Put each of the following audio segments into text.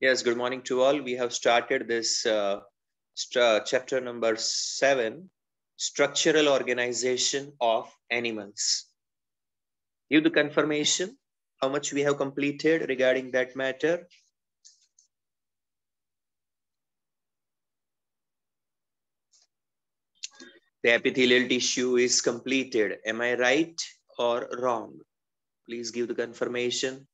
Yes, good morning to all. We have started this chapter number 7, Structural Organization of Animals. Give the confirmation how much we have completed regarding that matter. The epithelial tissue is completed. Am I right or wrong? Please give the confirmation.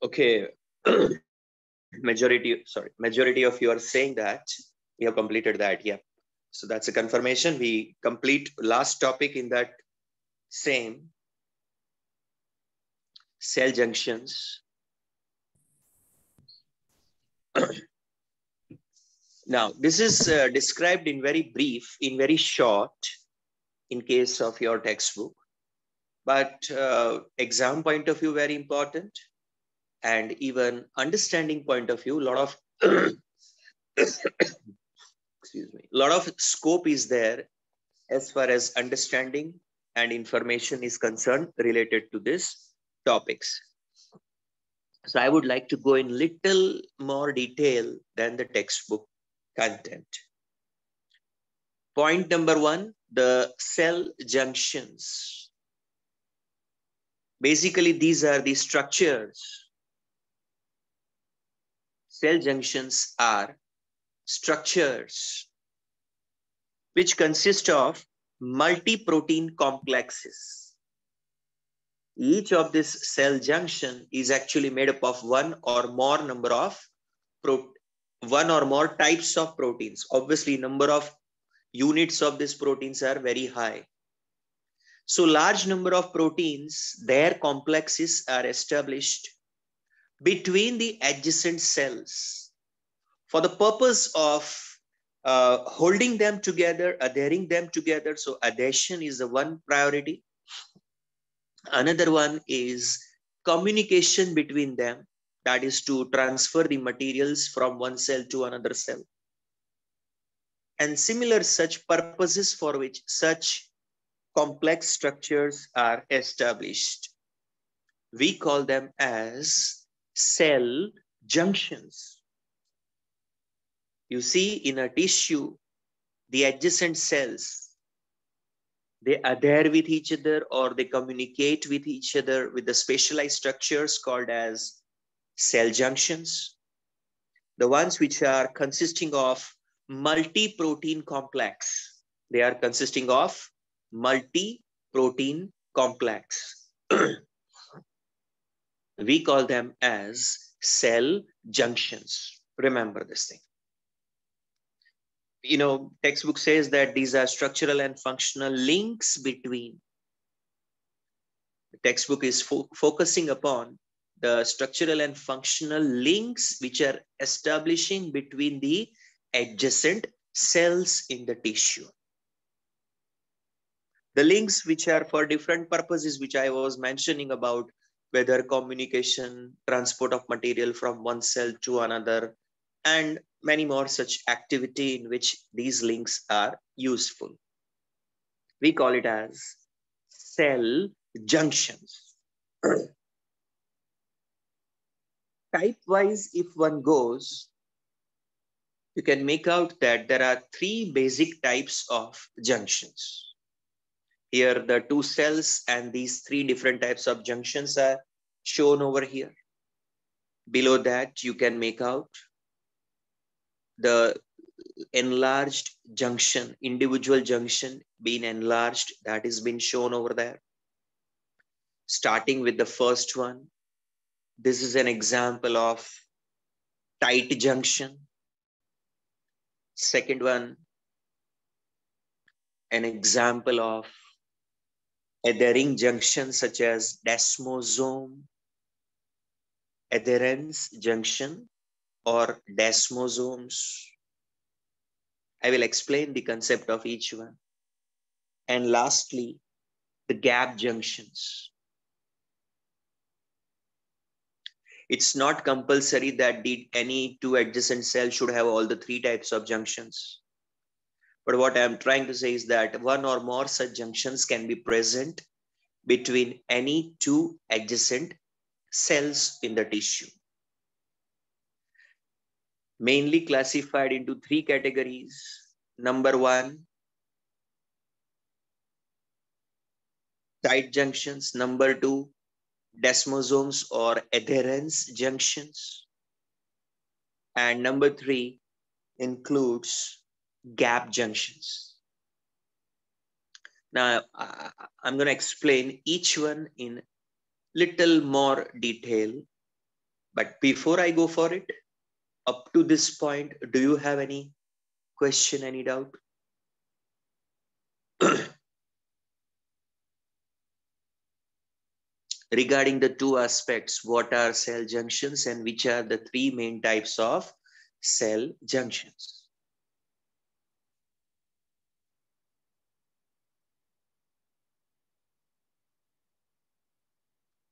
Okay. majority of you are saying that we have completed that. Yeah. So that's a confirmation. We complete last topic in that same cell junctions. Now, this is described in very brief, in very short, in case of your textbook. But exam point of view, very important. And even understanding point of view, a lot of excuse me, a lot of scope is there as far as understanding and information is concerned related to these topics. So I would like to go in little more detail than the textbook content. Point number 1, the cell junctions. Basically, these are the structures. Cell junctions are structures which consist of multi-protein complexes. Each of this cell junction is actually made up of one or more types of proteins. Obviously, number of units of these proteins are very high. So large number of proteins, their complexes are established between the adjacent cells for the purpose of holding them together, adhering them together. So adhesion is the one priority. Another one is communication between them, that is to transfer the materials from one cell to another cell. And similar such purposes for which such complex structures are established. We call them as cell junctions. You see, in a tissue, the adjacent cells, they adhere with each other or they communicate with each other with the specialized structures called as cell junctions. The ones which are consisting of multi-protein complex. They are consisting of multi-protein complex. We call them as cell junctions. Remember this thing. You know, textbook says that these are structural and functional links between. The textbook is focusing upon the structural and functional links which are establishing between the adjacent cells in the tissue. The links which are for different purposes, which I was mentioning about, whether communication, transport of material from one cell to another, and many more such activity in which these links are useful. We call it as cell junctions. Type-wise, if one goes, you can make out that there are 3 basic types of junctions. Here, the 2 cells and these 3 different types of junctions are shown over here. Below that, you can make out the enlarged junction, individual junction being enlarged, that is been shown over there. Starting with the first one, this is an example of tight junction. Second one, an example of adhering junction such as desmosome, adherence junction or desmosomes. I will explain the concept of each one. And lastly, the gap junctions. It's not compulsory that any two adjacent cells should have all the three types of junctions. But what I'm trying to say is that one or more such junctions can be present between any two adjacent cells in the tissue. Mainly classified into three categories. Number one, tight junctions. Number two, desmosomes or adherens junctions. And number three includes gap junctions. Now, I'm going to explain each one in little more detail. But before I go for it, up to this point, do you have any question, any doubt? Regarding the two aspects, what are cell junctions and which are the three main types of cell junctions?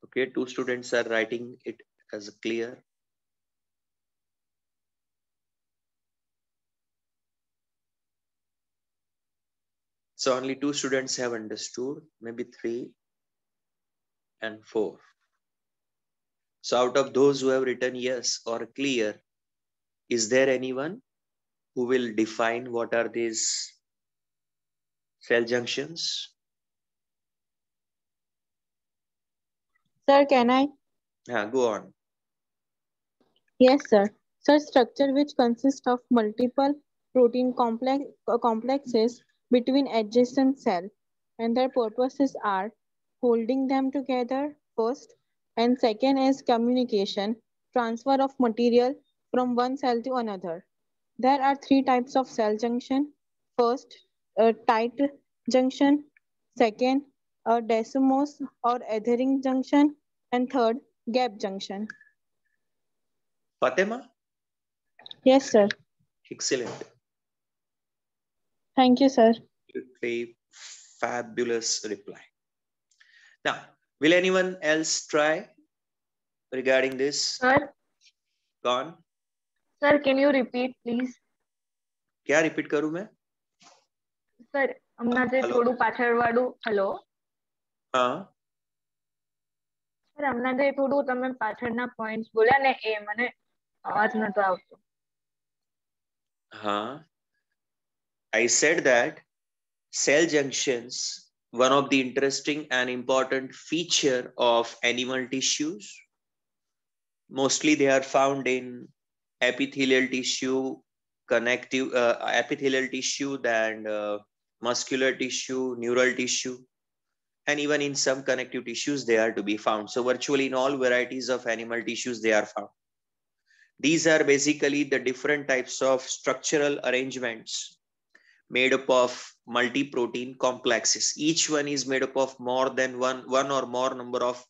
Okay, two students are writing it as clear. So only two students have understood, maybe 3 and 4. So out of those who have written yes or clear, is there anyone who will define what are these cell junctions? Sir, can I? Yeah, go on. Yes, sir. Sir, structure which consists of multiple protein complexes between adjacent cells, and their purposes are holding them together first, and second is communication, transfer of material from one cell to another. There are three types of cell junction. First, a tight junction. Second, a desmos or adhering junction. And third, gap junction. Fatima? Yes, sir. Excellent. Thank you, sir. A fabulous reply. Now, will anyone else try regarding this? Sir, Gone? sir, can you repeat, please? क्या repeat करूं मैं? Sir, હમણાં જે થોડું પાછળવાળું hello. हाँ. Sir હમણાં જે થોડું તમે પાછળના પોઈન્ટ્સ બોલ્યા ને એ મને અવાજ નતો આવતો. हाँ. I said that cell junctions, one of the interesting and important feature of animal tissues. Mostly they are found in epithelial tissue, connective epithelial tissue, and muscular tissue, neural tissue, and even in some connective tissues they are to be found. So virtually in all varieties of animal tissues they are found. These are basically the different types of structural arrangements made up of multi-protein complexes. Each one is made up of more than one or more number of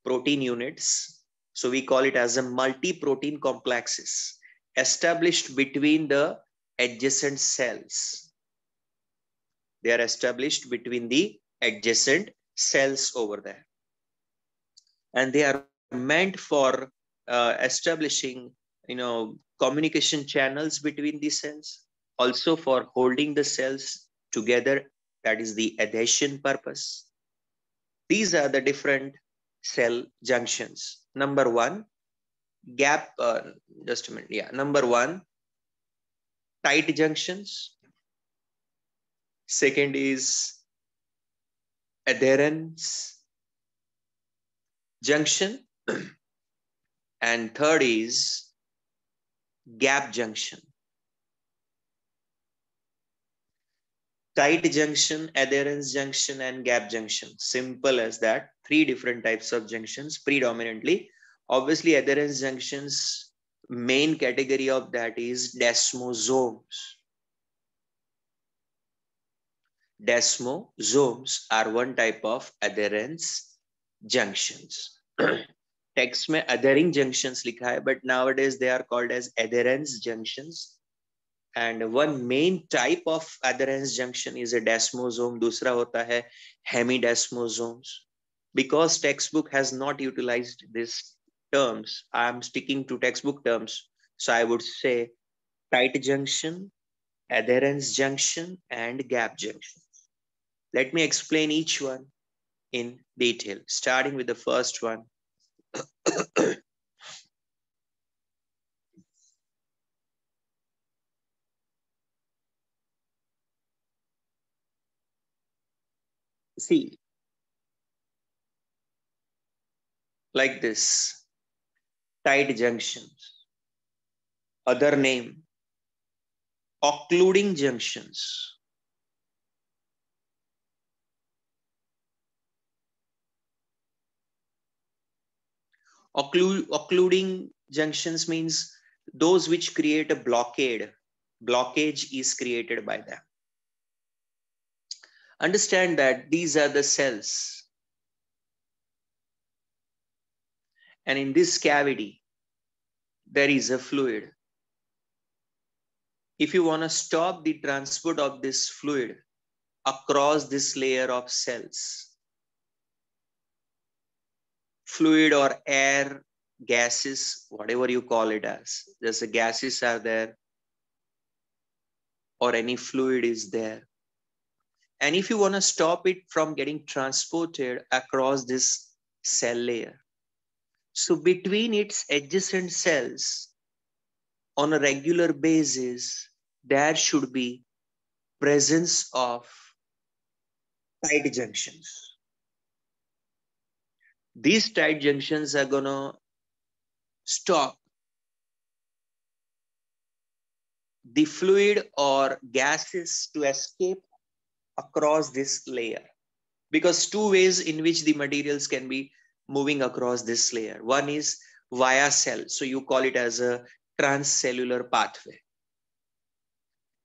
protein units. So we call it as a multi-protein complexes established between the adjacent cells. They are established between the adjacent cells over there. And they are meant for establishing, communication channels between the cells. Also for holding the cells together, that is the adhesion purpose. These are the different cell junctions. Number one, gap, just a minute, yeah. Number one, tight junctions. Second is adherence junction. And third is gap junction. Tight junction, adherence junction, and gap junction. Simple as that. Three different types of junctions predominantly. Obviously, adherence junctions, main category of that is desmosomes. Desmosomes are one type of adherence junctions. Text में adhering junctions लिखा है, but nowadays they are called as adherence junctions. And one main type of adherence junction is a desmosome. दूसरा होता है hemidesmosomes. Because textbook has not utilized this terms, I'm sticking to textbook terms. So I would say tight junction, adherence junction, and gap junction. Let me explain each one in detail, starting with the first one. See, like this, tight junctions. Other name, occluding junctions. Occluding junctions means those which create a blockade. Blockage is created by them. Understand that these are the cells. And in this cavity, there is a fluid. If you want to stop the transport of this fluid across this layer of cells, fluid or air, gases, whatever you call it as, just the gases are there or any fluid is there. And if you want to stop it from getting transported across this cell layer, so between its adjacent cells on a regular basis, there should be presence of tight junctions. These tight junctions are gonna stop the fluid or gases to escape across this layer, because two ways in which the materials can be moving across this layer. One is via cell, so you call it as a transcellular pathway,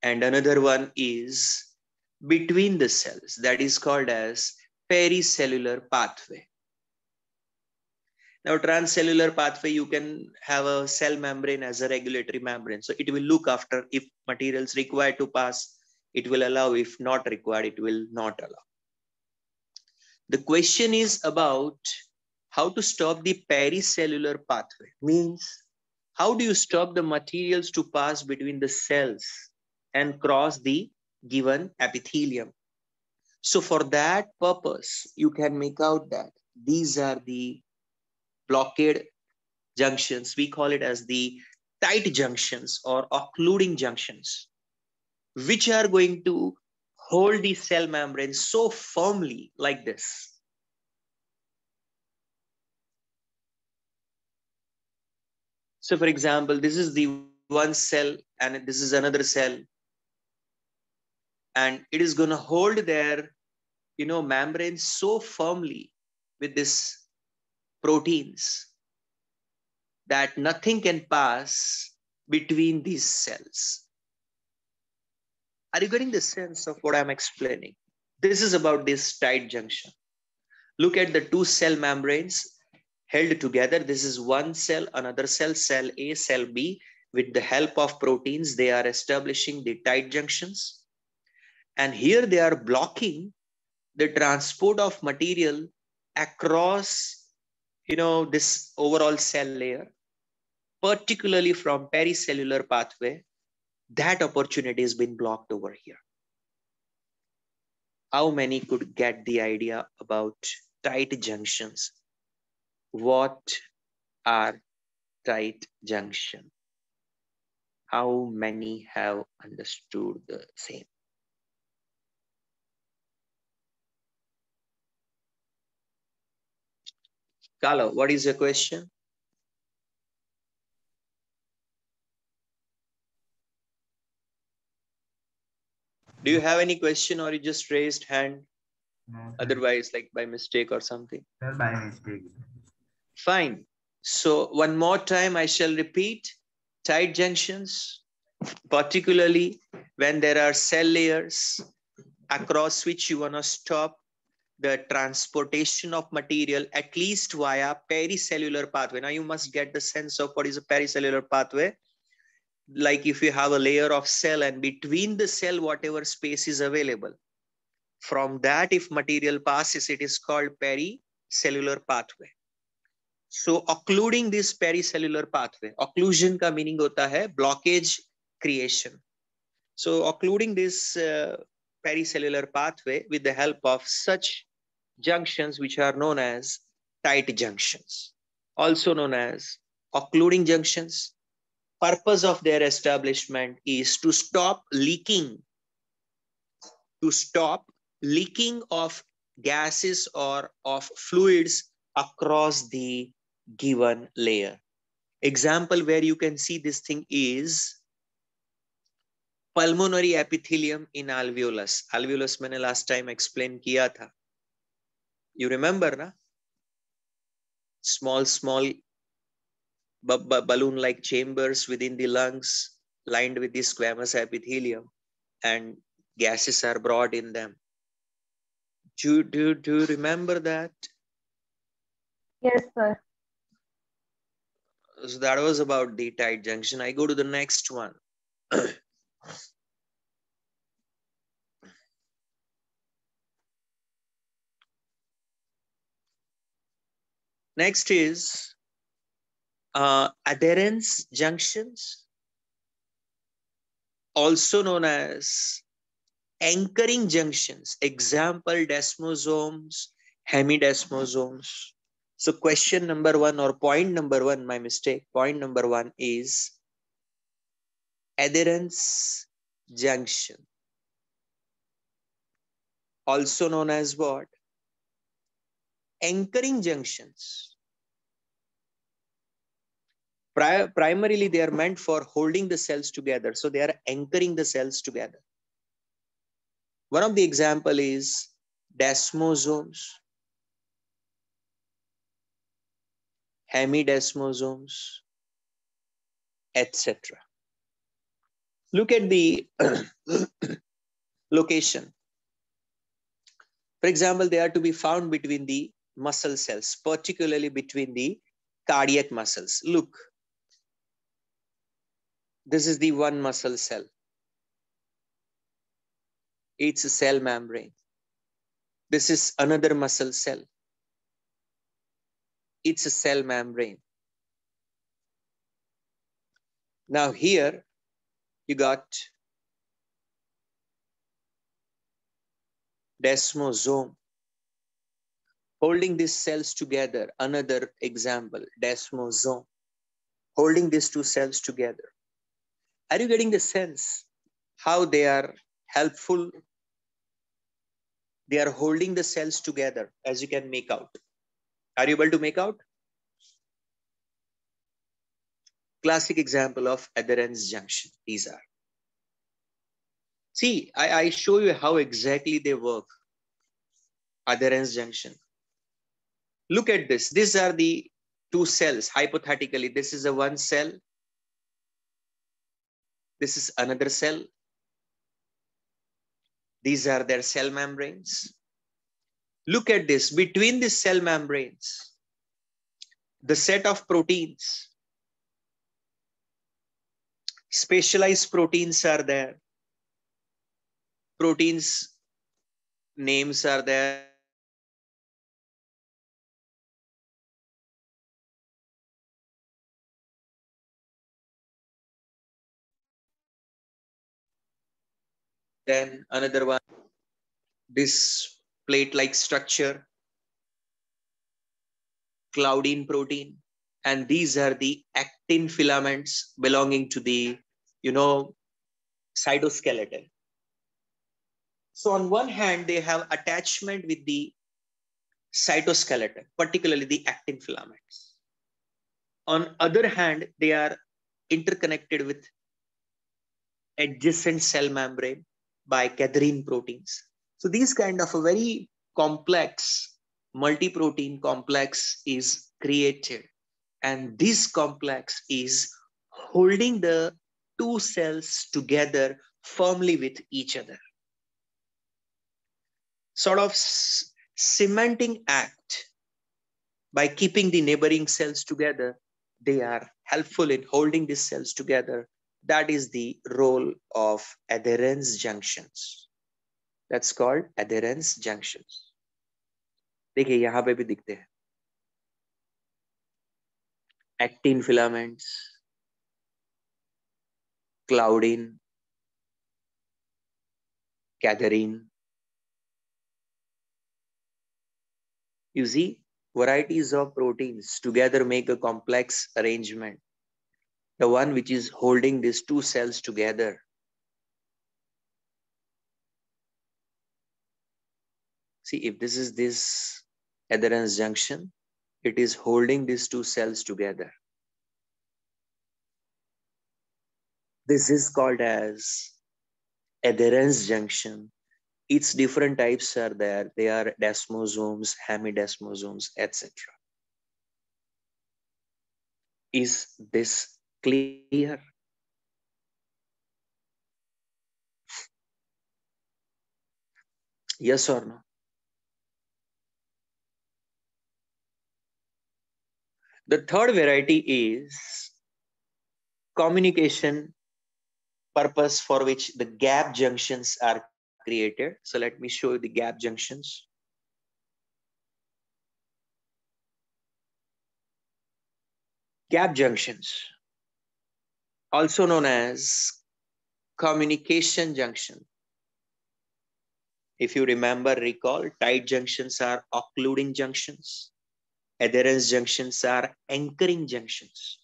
and another one is between the cells, that is called as pericellular pathway. Now, transcellular pathway, you can have a cell membrane as a regulatory membrane. So it will look after if materials required to pass, it will allow. If not required, it will not allow. The question is about how to stop the pericellular pathway. Means, how do you stop the materials to pass between the cells and cross the given epithelium? So for that purpose, you can make out that these are the blockade junctions. We call it as the tight junctions or occluding junctions, which are going to hold the cell membrane so firmly like this. So for example, this is the one cell and this is another cell, and it is going to hold their membrane so firmly with this proteins that nothing can pass between these cells. Are you getting the sense of what I'm explaining? This is about this tight junction. Look at the two cell membranes held together. This is one cell, another cell, cell A, cell B. With the help of proteins, they are establishing the tight junctions. And here they are blocking the transport of material across, this overall cell layer, particularly from pericellular pathway. That opportunity has been blocked over here. How many could get the idea about tight junctions? What are tight junctions? How many have understood the same? Kala, what is your question? Do you have any question or you just raised hand? No, otherwise, like by mistake or something? Sir, by mistake. Fine. So one more time, I shall repeat. Tight junctions, particularly when there are cell layers across which you want to stop the transportation of material, at least via pericellular pathway. Now you must get the sense of what is a pericellular pathway. Like if you have a layer of cell and between the cell, whatever space is available, from that, if material passes, it is called pericellular pathway. So occluding this pericellular pathway, occlusion का meaning होता है blockage creation. So occluding this pericellular pathway with the help of such junctions which are known as tight junctions, also known as occluding junctions. Purpose of their establishment is to stop leaking of gases or of fluids across the given layer. Example where you can see this thing is pulmonary epithelium in alveolus. Alveolus मैंने last time explain किया था. You remember ना? Small balloon like chambers within the lungs lined with the squamous epithelium, and gases are brought in them. Do you remember that? Yes, sir. So that was about the tight junction. I go to the next one. Next is adherence junctions, also known as anchoring junctions. Example, desmosomes, hemidesmosomes. So question number one, or point number one, my mistake. Point number one is adherence junction, also known as what? Anchoring junctions. Primarily, they are meant for holding the cells together. So they are anchoring the cells together. One of the example is desmosomes, hemidesmosomes, etc. Look at the location. For example, they are to be found between the muscle cells, particularly between the cardiac muscles. Look, this is the one muscle cell. It's a cell membrane. This is another muscle cell. It's a cell membrane. Now here you got desmosome holding these cells together. Another example, desmosome holding these two cells together. Are you getting the sense how they are helpful? They are holding the cells together, as you can make out. Are you able to make out? Classic example of adherence junction. These are. See, I show you how exactly they work. Adherence junction. Look at this. These are the two cells. Hypothetically, this is a one cell. This is another cell. These are their cell membranes. Look at this. Between the cell membranes, the set of proteins, specialized proteins are there. Proteins names are there. Then another one, this plate-like structure, Claudine protein. And these are the actin filaments belonging to the, cytoskeleton. So on one hand, they have attachment with the cytoskeleton, particularly the actin filaments. On other hand, they are interconnected with adjacent cell membrane by cadherin proteins. So these kind of a very complex multi-protein complex is created, and this complex is holding the two cells together firmly with each other. Sort of cementing act. By keeping the neighboring cells together, they are helpful in holding these cells together. That is the role of adherence junctions. That's called adherence junctions. देखिए यहाँ पे भी दिखते हैं. actin filaments, claudin, cadherin. You see, varieties of proteins together make a complex arrangement. The one which is holding these two cells together. See, if this is this adherence junction, it is holding these two cells together. This is called as adherence junction. Its different types are there. They are desmosomes, hemidesmosomes, etc. Is this clear? Yes or no? The third variety is communication purpose for which the gap junctions are created. So let me show you the gap junctions. Gap junctions, also known as communication junction. If you remember, recall, tight junctions are occluding junctions. Adherence junctions are anchoring junctions.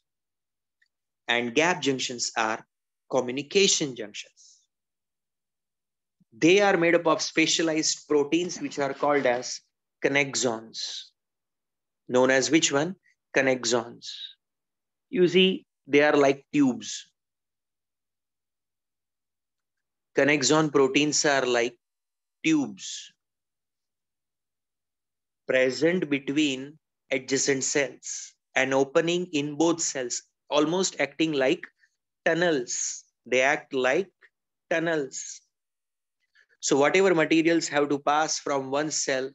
And gap junctions are communication junctions. They are made up of specialized proteins which are called as connexons. Known as which one? Connexons. You see, they are like tubes. Connexon proteins are like tubes present between adjacent cells, an opening in both cells, almost acting like tunnels. They act like tunnels. So whatever materials have to pass from one cell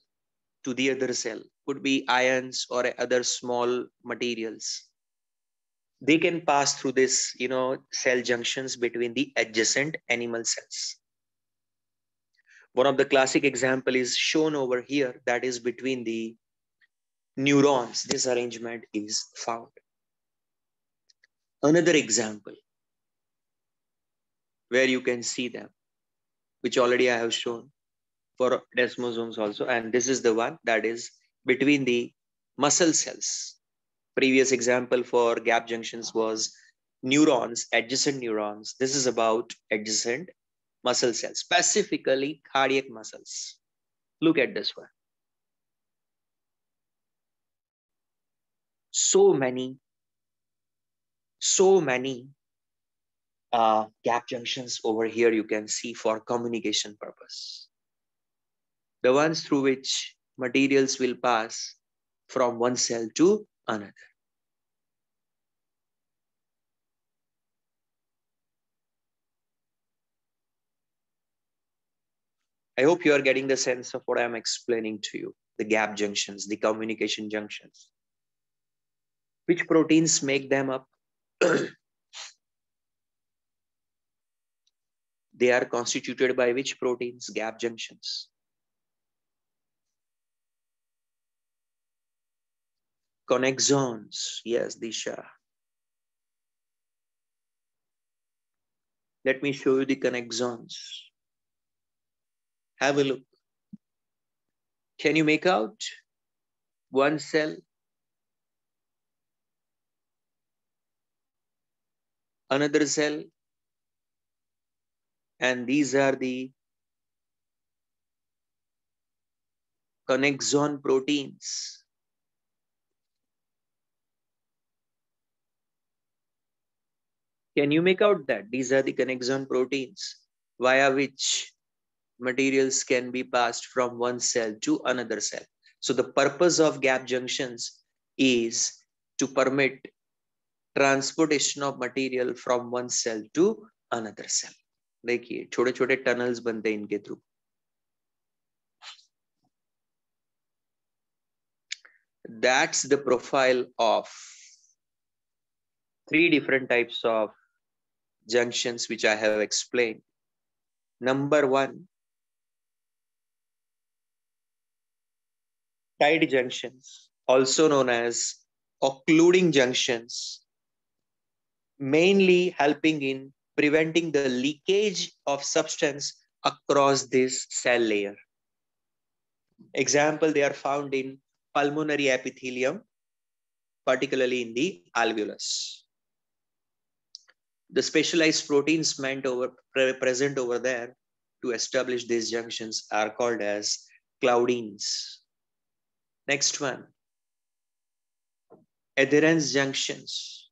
to the other cell, could be ions or other small materials, they can pass through this, cell junctions between the adjacent animal cells. One of the classic example is shown over here, that is between the neurons. This arrangement is found. Another example where you can see them, which already I have shown for desmosomes also, and this is the one that is between the muscle cells. Previous example for gap junctions was neurons, adjacent neurons. This is about adjacent muscle cells, specifically cardiac muscles. Look at this one. So many gap junctions over here you can see for communication purpose. The ones through which materials will pass from one cell to another. I hope you are getting the sense of what I'm explaining to you. The gap junctions, the communication junctions. Which proteins make them up? They are constituted by which proteins? Gap junctions. Connexons. Yes, Disha. Let me show you the connexons. Have a look. Can you make out one cell, another cell, and these are the connexon proteins. Can you make out that? These are the connexon proteins via which materials can be passed from one cell to another cell. So the purpose of gap junctions is to permit transportation of material from one cell to another cell. देखिए छोटे छोटे tunnels बनते हैं इनके through. That's the profile of three different types of junctions which I have explained. Number one, tight junctions, also known as occluding junctions, mainly helping in preventing the leakage of substance across this cell layer. Example, they are found in pulmonary epithelium, particularly in the alveolus. The specialized proteins present over there to establish these junctions are called as claudins. Next one, adherence junctions,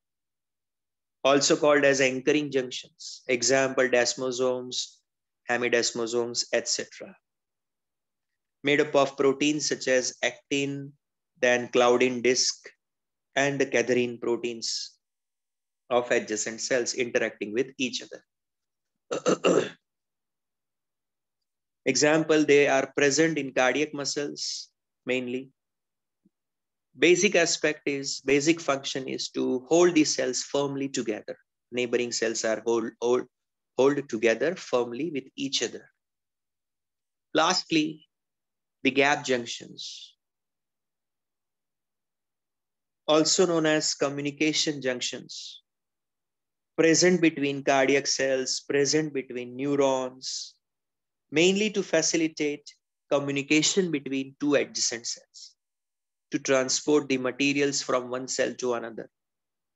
also called as anchoring junctions. Example, desmosomes, hemidesmosomes, etc. Made up of proteins such as actin, then claudin disc, and the cadherin proteins of adjacent cells interacting with each other. Example, they are present in cardiac muscles mainly. Basic function is to hold these cells firmly together. Neighboring cells are hold together firmly with each other. Lastly, the gap junctions, also known as communication junctions, present between cardiac cells, present between neurons, mainly to facilitate communication between two adjacent cells, to transport the materials from one cell to another,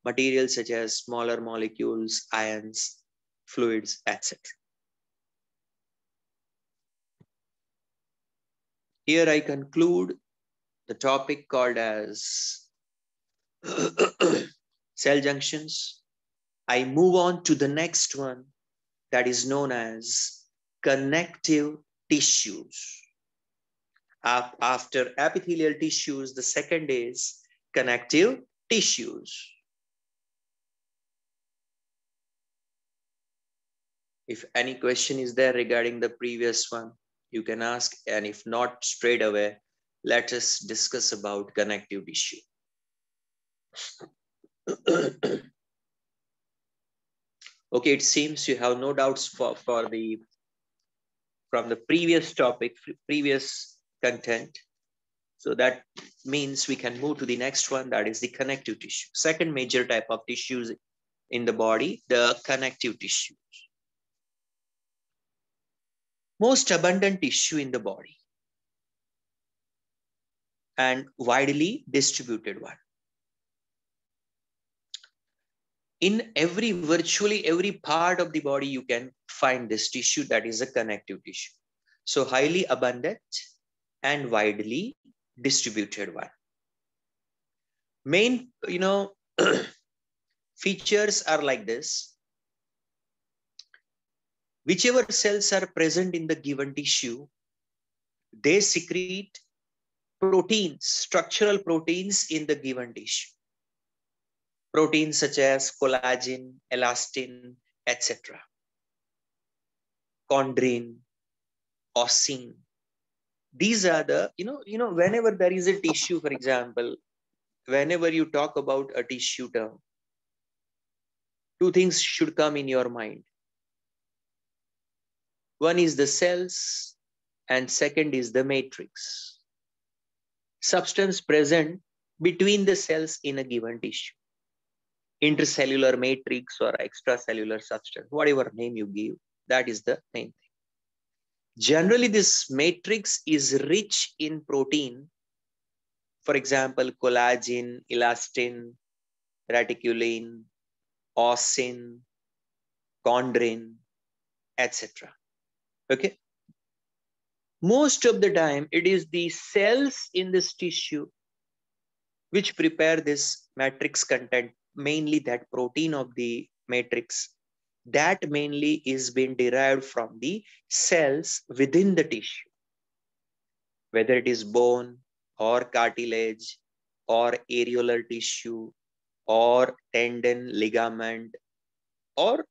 materials such as smaller molecules, ions, fluids, etc. Here I conclude the topic called as cell junctions. I move on to the next one, that is known as connective tissues. After epithelial tissues, the second is connective tissues. If any question is there regarding the previous one, you can ask, and if not, straight away, let us discuss about connective tissue. Okay, it seems you have no doubts from the previous topic, previous content. So that means we can move to the next one, that is the connective tissue. Second major type of tissues in the body, the connective tissues. Most abundant tissue in the body and widely distributed one. In virtually every part of the body, you can find this tissue, that is a connective tissue. So highly abundant and widely distributed one. Main, features are like this. Whichever cells are present in the given tissue, they secrete proteins, structural proteins in the given tissue. Proteins such as collagen, elastin, etc. Chondrin, ossin. These are the, whenever there is a tissue, for example, whenever you talk about a tissue term, two things should come in your mind. One is the cells and second is the matrix. Substance present between the cells in a given tissue. Intercellular matrix or extracellular substance, whatever name you give, that is the main thing. Generally, this matrix is rich in protein. For example, collagen, elastin, reticulin, ossin, chondrin, etc. Okay. Most of the time, it is the cells in this tissue which prepare this matrix content, mainly that protein of the matrix, that mainly is being derived from the cells within the tissue, whether it is bone or cartilage or areolar tissue or tendon, ligament, or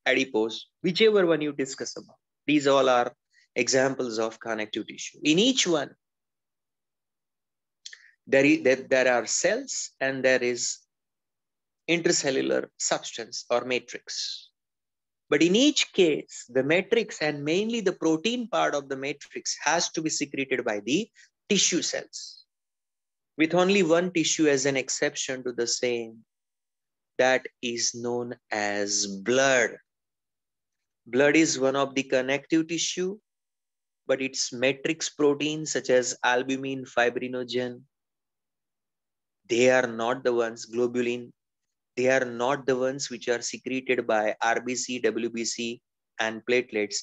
adipose, whichever one you discuss about. These all are examples of connective tissue. In each one, there are cells and there is intercellular substance or matrix. But in each case, the matrix and mainly the protein part of the matrix has to be secreted by the tissue cells. with only one tissue as an exception to the same, that is known as blood. Blood is one of the connective tissue, but its matrix proteins such as albumin, fibrinogen, they are not the ones, globulin, they are not the ones which are secreted by RBC, WBC, and platelets,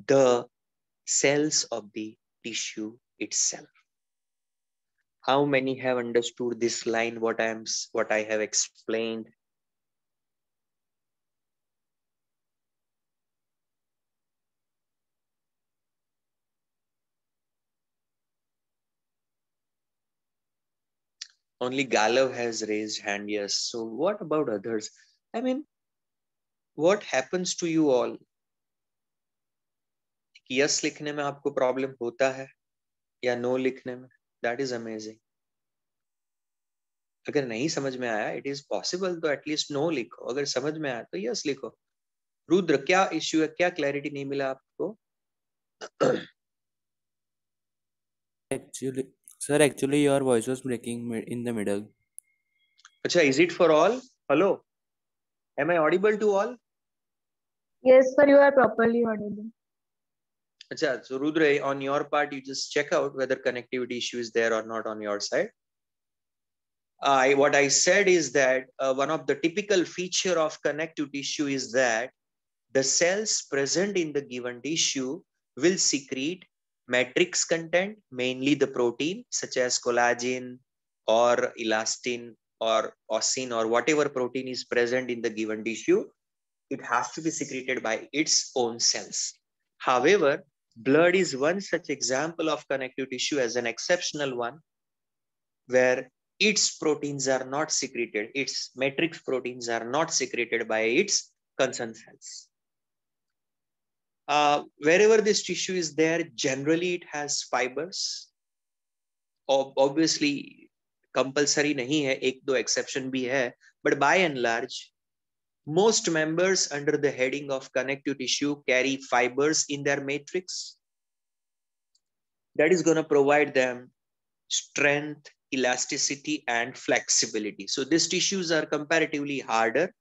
the cells of the tissue itself. How many have understood this line, what I have explained? Only Galav has raised hand, yes. So what about others? I mean, what happens to you all? Yes लिखने में आपको problem होता है या no लिखने में? That is amazing. अगर नहीं समझ में आया, it is possible तो एटलीस्ट नो लिखो. अगर समझ में आया तो यस लिखो. रुद्र, क्या इश्यू है? क्या क्लैरिटी नहीं मिला आपको? Actually, your voice was breaking in the middle. अच्छा, is it for all? Hello, am I audible to all? Yes, sir, you are properly audible. अच्छा, so Rudra, on your part, you just check out whether connectivity issue is there or not on your side. What I said is that one of the typical feature of connective tissue is that the cells present in the given tissue will secrete matrix content, mainly the protein such as collagen or elastin or ossin or whatever protein is present in the given tissue. It has to be secreted by its own cells. However, blood is one such example of connective tissue as an exceptional one, where its proteins are not secreted, its matrix proteins are not secreted by its concerned cells. Wherever this tissue is there, generally it has fibers. Obviously, compulsory nahi hai, ek do exception bhi hai, but by and large, most members under the heading of connective tissue carry fibers in their matrix. That is going to provide them strength, elasticity, and flexibility. So these tissues are comparatively harder,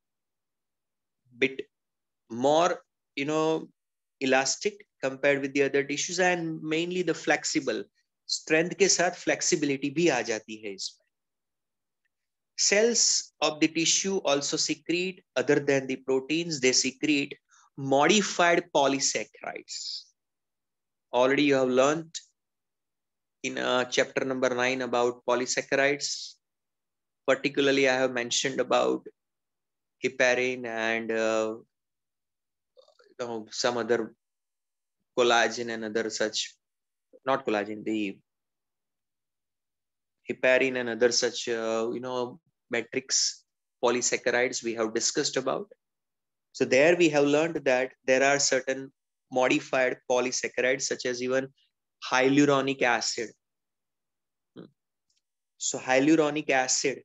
bit more, elastic compared with the other tissues, and mainly the flexible. Strength के साथ flexibility भी आ जाती है इसमें. Cells of the tissue also secrete, other than the proteins, they secrete modified polysaccharides. Already you have learned in chapter number 9 about polysaccharides. Particularly, I have mentioned about heparin and some other collagen and other such, not collagen, the heparin and other such, matrix polysaccharides we have discussed about. So there we have learned that there are certain modified polysaccharides such as even hyaluronic acid. So hyaluronic acid,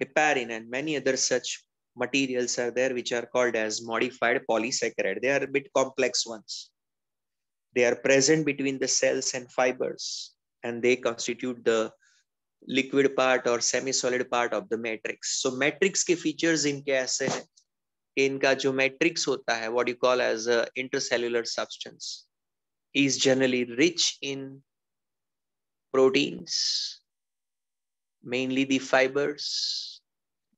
heparin, and many other such materials are there which are called as modified polysaccharide. They are a bit complex ones. They are present between the cells and fibers, and they constitute the liquid part or semi-solid part of the matrix. So matrix के features इनके ऐसे हैं कि इनका जो matrix होता है, what you call as a intercellular substance, is generally rich in proteins, mainly the fibers,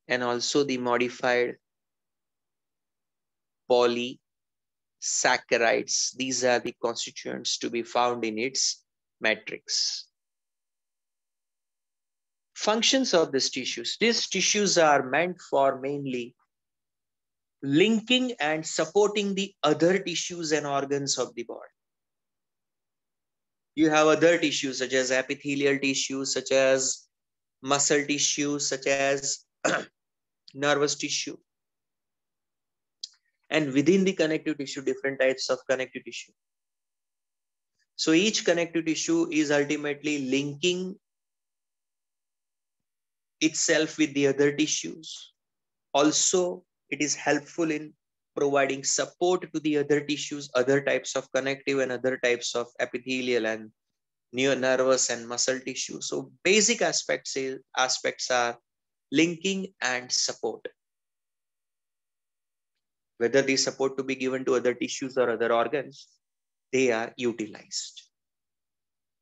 and also the modified polysaccharides. These are the constituents to be found in its matrix. Functions of these tissues. These tissues are meant for mainly linking and supporting the other tissues and organs of the body. You have other tissues such as epithelial tissues, such as muscle tissue, such as nervous tissue. And within the connective tissue, different types of connective tissue. So each connective tissue is ultimately linking itself with the other tissues. Also, it is helpful in providing support to the other tissues, other types of connective and other types of epithelial and nervous and muscle tissue. So basic aspects are linking and support. Whether the support to be given to other tissues or other organs, they are utilized.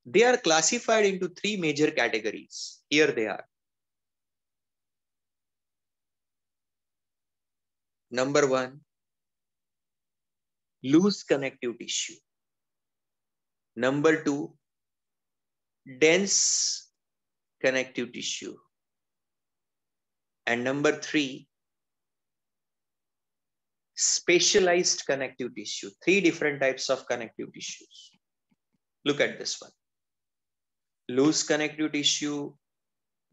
They are classified into three major categories. Here they are. Number one, loose connective tissue. Number two, dense connective tissue. And number three, specialized connective tissue. Three different types of connective tissues. Look at this one. Loose connective tissue,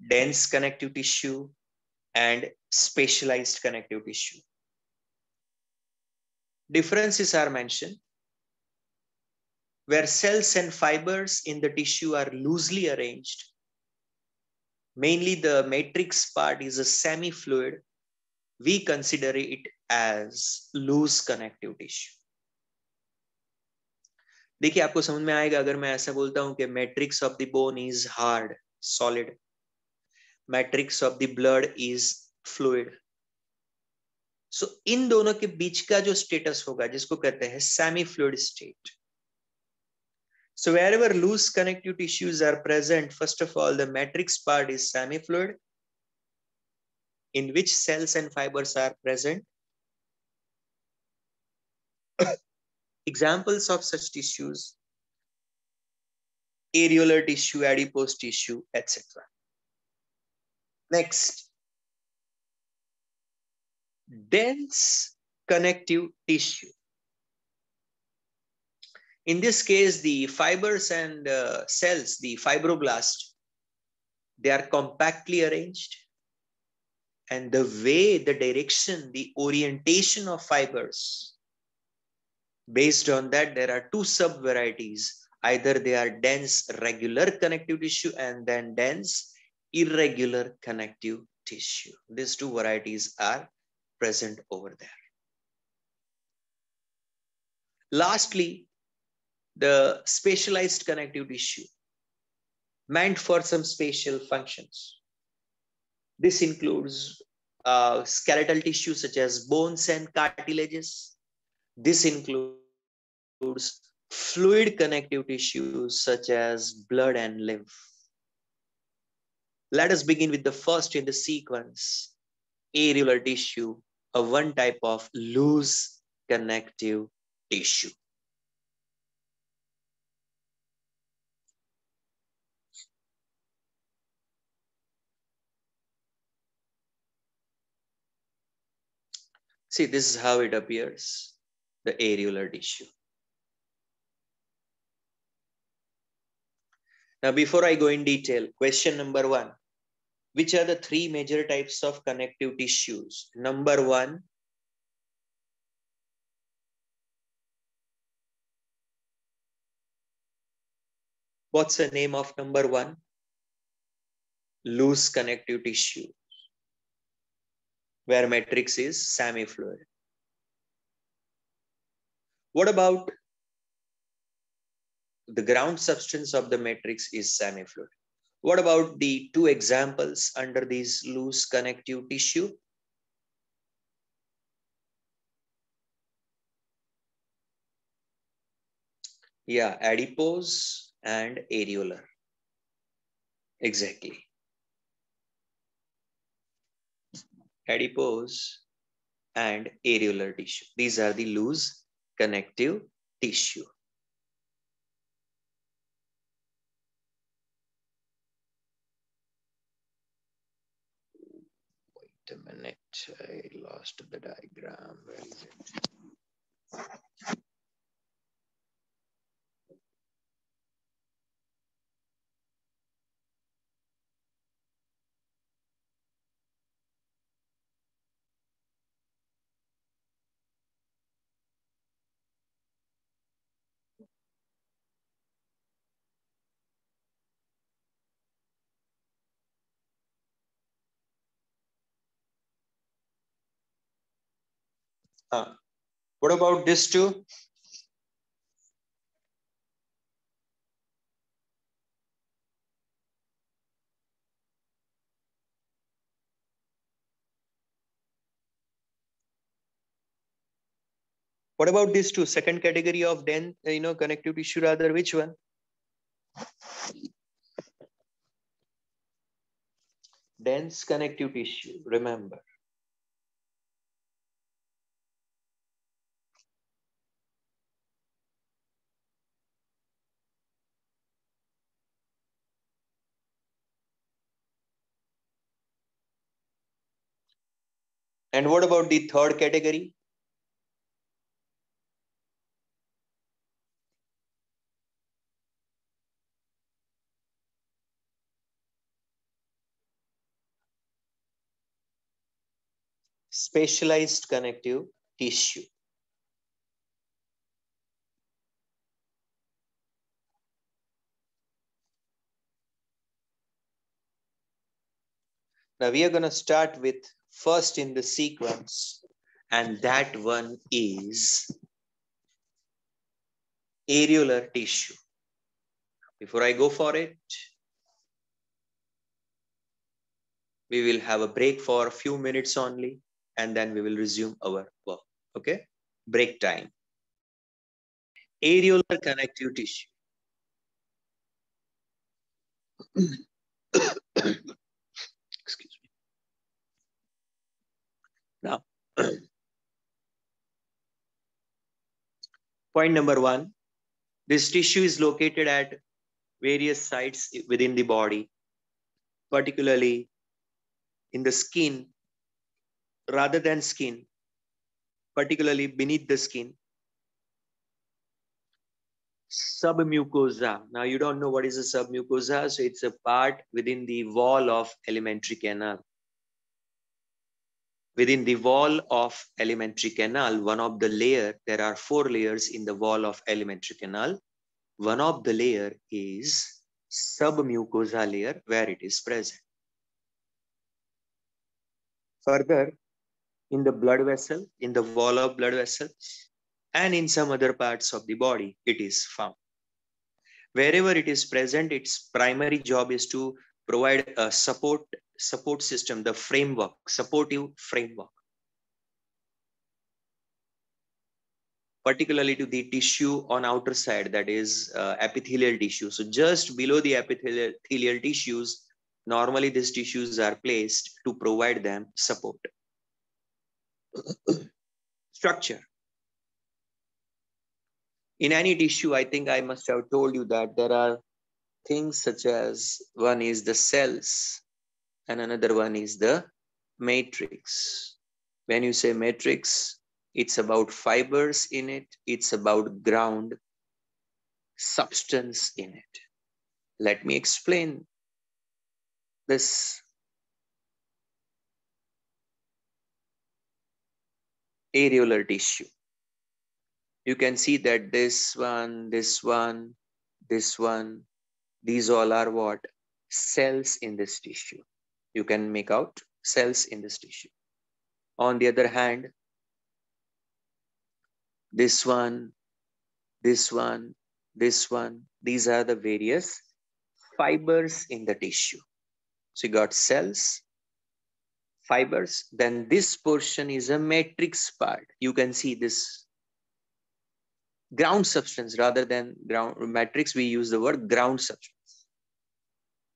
dense connective tissue, and specialized connective tissue. Differences are mentioned where cells and fibers in the tissue are loosely arranged. Mainly the matrix part is a semi-fluid. We consider it as loose connective tissue. देखिए आपको समझ में आएगा अगर मैं ऐसा बोलता हूं कि matrix of the bone is hard solid, matrix of the blood is fluid. So इन दोनों के बीच का जो स्टेटस होगा जिसको कहते हैं semi fluid state. So wherever loose connective tissues are present, first of all, the matrix part is semi-fluid, in which cells and fibers are present. Examples of such tissues: areolar tissue, adipose tissue, etc. Next, dense connective tissue. In this case, the fibers and cells, the fibroblast, they are compactly arranged. And the way, the direction, the orientation of fibers, based on that, there are two sub-varieties. Either they are dense regular connective tissue and then dense irregular connective tissue. These two varieties are present over there. Lastly, the specialized connective tissue, meant for some special functions. This includes skeletal tissue such as bones and cartilages. This includes fluid connective tissues such as blood and lymph. Let us begin with the first in the sequence, areolar tissue, a one type of loose connective tissue. See, this is how it appears, the areolar tissue. Now, before I go in detail, question number one, which are the three major types of connective tissues? Number one, what's the name of number one? Loose connective tissue, where matrix is semi-fluid. What about the ground substance of the matrix is semi-fluid? What about the two examples under these loose connective tissue? Yeah, adipose and areolar. Exactly. Adipose and areolar tissue. These are the loose connective tissue. Wait a minute, I lost the diagram. Where is it? What about this two? What about these two? Second category of dense, connective tissue, rather, which one? Dense connective tissue, remember. And what about the third category? Specialized connective tissue. Now we are going to start with first in the sequence, and that one is areolar tissue. Before I go for it, we will have a break for a few minutes only, and then we will resume our work. Okay? Break time. Areolar connective tissue. Excuse me. Now, point number one, this tissue is located at various sites within the body, particularly in the skin, rather than skin, particularly beneath the skin. Submucosa. Now you don't know what is a submucosa, so it's a part within the wall of alimentary canal. Within the wall of alimentary canal, one of the layer, there are 4 layers in the wall of alimentary canal. One of the layer is submucosa layer, where it is present. Further, in the blood vessel, in the wall of blood vessel, and in some other parts of the body, it is found. Wherever it is present, its primary job is to provide a support system, the framework, supportive framework, particularly to the tissue on outer side, that is epithelial tissue. So just below the epithelial tissues, normally these tissues are placed to provide them support. Structure. In any tissue, I think I must have told you that there are things such as, one is the cells and another one is the matrix. When you say matrix, it's about fibers in it, it's about ground substance in it. Let me explain this. Areolar tissue. You can see that this one, this one, this one, these all are what? Cells in this tissue. You can make out cells in this tissue. On the other hand, this one, this one, this one, these are the various fibers in the tissue. So you got cells, fibers, then this portion is a matrix part. You can see this ground substance rather than ground matrix, we use the word ground substance.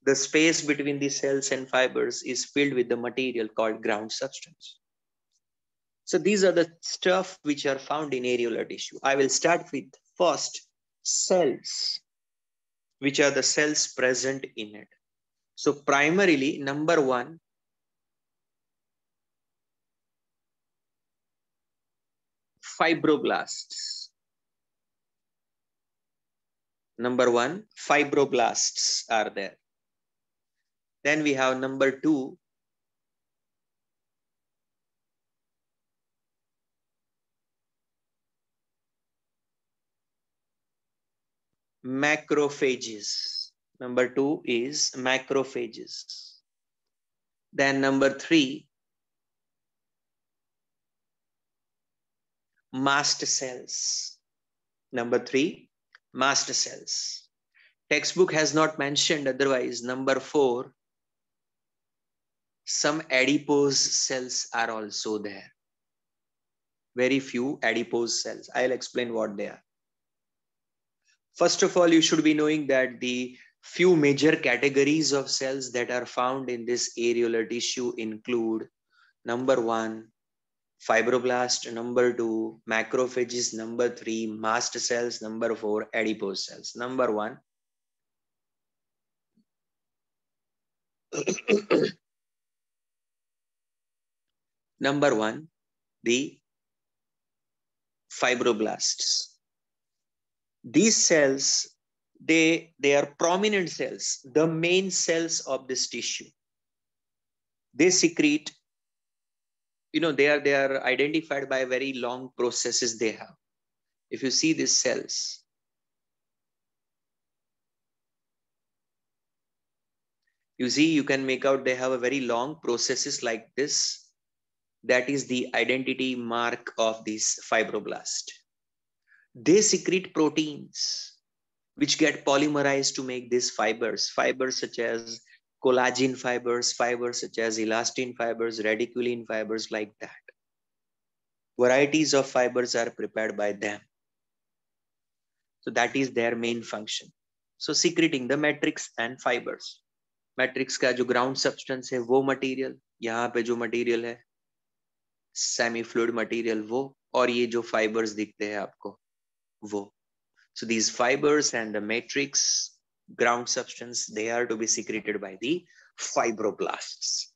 The space between the cells and fibers is filled with the material called ground substance. So these are the stuff which are found in areolar tissue. I will start with first cells, which are the cells present in it. So primarily, number one, fibroblasts. Number one, fibroblasts are there. Then we have number two, macrophages. Number two is macrophages. Then number three, mast cells. Number three, mast cells. Textbook has not mentioned otherwise. Number four, some adipose cells are also there. very few adipose cells. I'll explain what they are. First of all, you should be knowing that the few major categories of cells that are found in this areolar tissue include: number 1, fibroblast; number 2, macrophages; number 3, mast cells; number 4, adipose cells. Number 1, number 1, the fibroblasts. These cells, they are prominent cells, the main cells of this tissue. They secrete, they are identified by very long processes they have. If you see these cells, you can make out they have a very long processes like this. That is the identity mark of this fibroblast. They secrete proteins which get polymerized to make these fibers such as collagen fibers, fibers such as elastin fibers, reticulin fibers, like that. Varieties of fibers are prepared by them. So that is their main function. So secreting the matrix and fibers. Matrix का जो ground substance है वो material, यहाँ पे जो material है semi fluid material वो, और ये जो फाइबर्स दिखते हैं आपको वो. So these fibers and the matrix ground substance, they are to be secreted by the fibroblasts.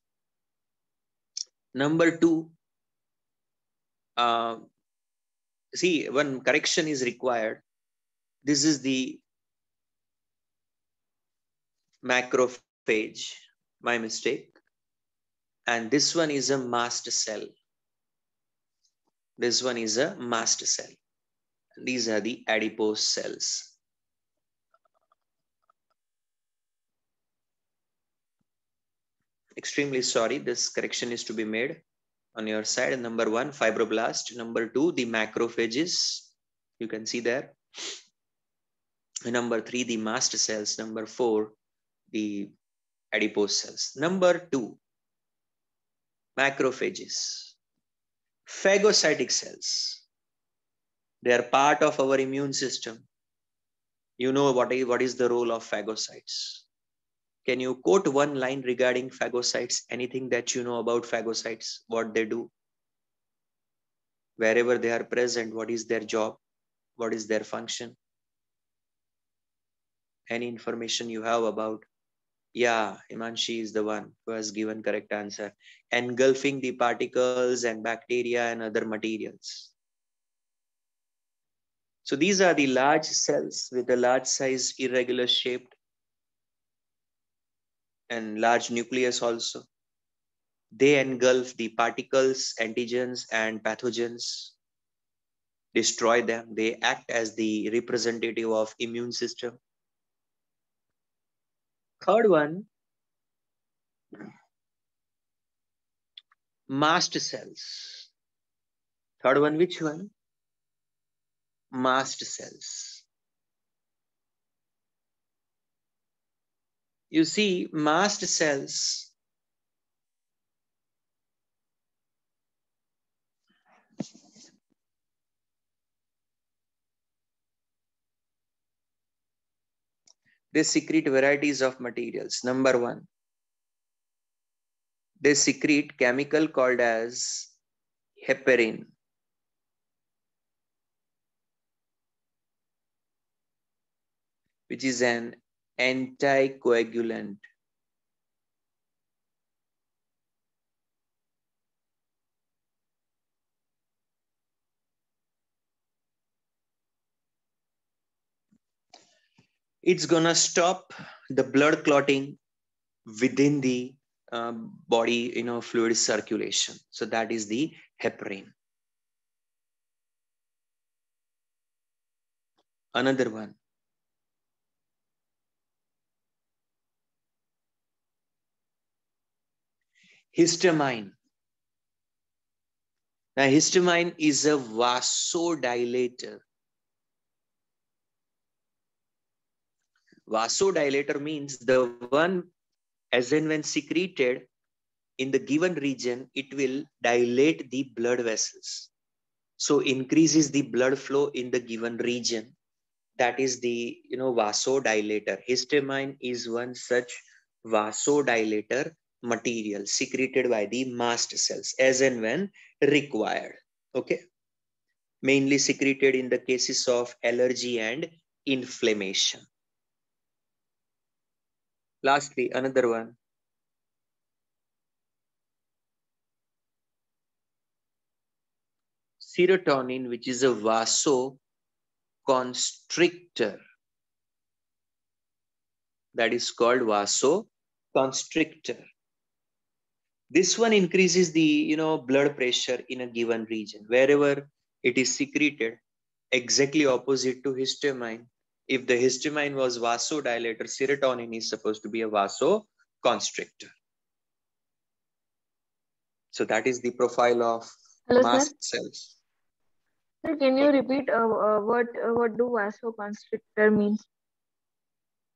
Number 2, see, one correction is required. This is the macrophage, my mistake, and this one is a mast cell. This one is a mast cell. These are the adipose cells. Extremely sorry, this correction is to be made on your side. Number 1, fibroblast. Number 2, the macrophages. You can see there. Number 3, the mast cells. Number 4, the adipose cells. Number 2, macrophages. Phagocytic cells. They are part of our immune system. You know what is the role of phagocytes. Can you quote one line regarding phagocytes? Anything that you know about phagocytes, what they do? Wherever they are present, what is their job? What is their function? Any information you have about? Yeah, Imanshi is the one who has given correct answer. Engulfing the particles and bacteria and other materials. So these are the large cells with a large size, irregular shaped, and large nucleus also. They engulf the particles, antigens, and pathogens, destroy them. They act as the representative of immune system. Third one, mast cells. Third one, which one? Mast cells. You see, mast cells, they secrete varieties of materials. Number 1, they secrete chemical called as heparin. Which is an anticoagulant. It's gonna stop the blood clotting within the body, fluid circulation. So that is the heparin. Another one, histamine. Now, histamine is a vasodilator. Vasodilator means the one, as in when secreted in the given region, it will dilate the blood vessels. So increases the blood flow in the given region. That is the vasodilator. Histamine is one such vasodilator material secreted by the mast cells as and when required. Okay, mainly secreted in the cases of allergy and inflammation. Lastly, another one, serotonin, which is a vasoconstrictor. That is called vasoconstrictor. This one increases the blood pressure in a given region wherever it is secreted, exactly opposite to histamine. If the histamine was vasodilator, serotonin is supposed to be a vasoconstrictor. So that is the profile of Hello, sir. mast cells. Sir, can you repeat what do vasoconstrictor means?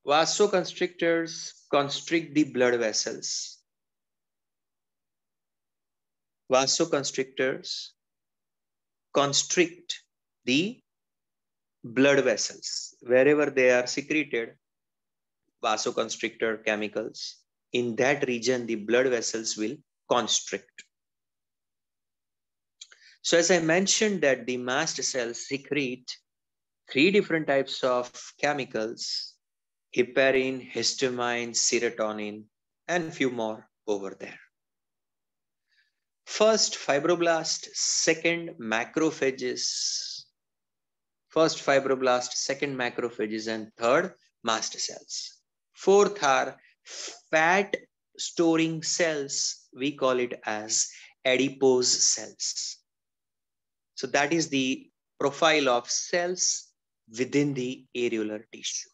Vasoconstrictors constrict the blood vessels. Vasoconstrictors constrict the blood vessels wherever they are secreted. Vasoconstrictor chemicals in that region, the blood vessels will constrict. So as I mentioned that the mast cells secrete three different types of chemicals: heparin, histamine, serotonin, and few more over there. First fibroblast, second macrophages. First fibroblast, second macrophages, and third mast cells. Fourth are fat storing cells. We call it as adipose cells. So that is the profile of cells within the areolar tissue.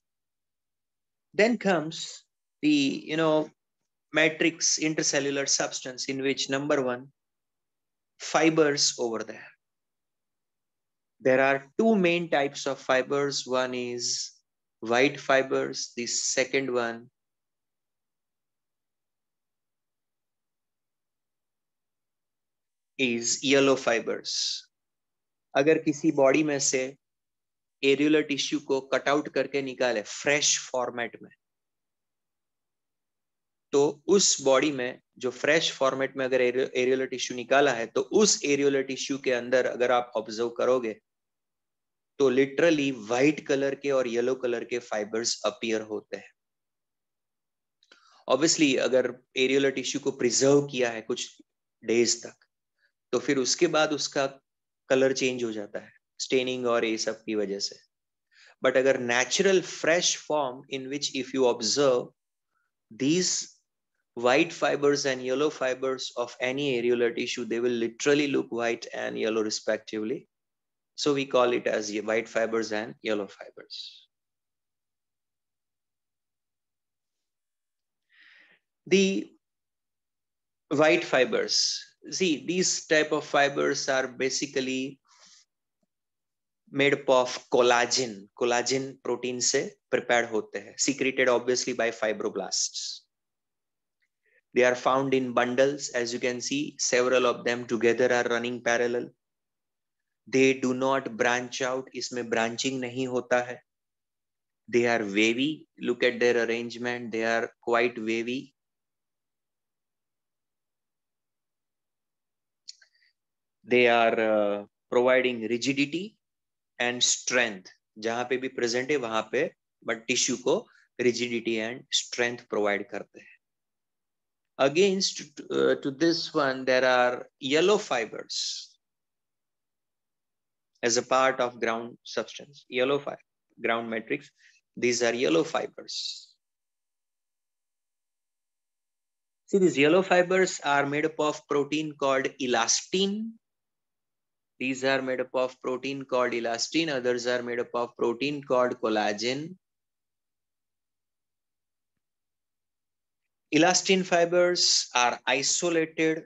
Then comes the matrix intercellular substance, in which number one, fibers over there. There are two main types of fibers. One is white fibers. The second one is yellow fibers. अगर किसी body में से areolar tissue को cut out करके निकाले fresh format में, तो उस बॉडी में जो फ्रेश फॉर्मेट में अगर एरियुलर टिश्यू निकाला है, तो उस एरियुलर टिश्यू के अंदर अगर आप ऑब्जर्व करोगे तो लिटरली व्हाइट कलर के और येलो कलर के फाइबर्स अपीयर होते हैं. ऑब्वियसली अगर एरियुलर टिश्यू को प्रिजर्व किया है कुछ डेज तक, तो फिर उसके बाद उसका कलर चेंज हो जाता है स्टेनिंग और ये सब की वजह से. बट अगर natural fresh form, in which if you observe these white fibers and yellow fibers of any areolar tissue, they will literally look white and yellow respectively. So we call it as white fibers and yellow fibers. The white fibers, see, these type of fibers are basically made up of collagen. Collagen protein से prepared होते हैं, secreted obviously by fibroblasts. They are found in bundles. As you can see, several of them together are running parallel. They do not branch out. इसमें branching नहीं होता है. They are wavy. Look at their arrangement. They are quite wavy. They are providing rigidity and strength. जहाँ पे भी present है वहाँ पे, but tissue को rigidity and strength provide करते हैं. Against to this one, there are yellow fibers as a part of ground substance. Yellow fiber, ground matrix. These are yellow fibers. See, these yellow fibers are made up of protein called elastin. These are made up of protein called elastin. Others are made up of protein called collagen. Elastin fibers are isolated.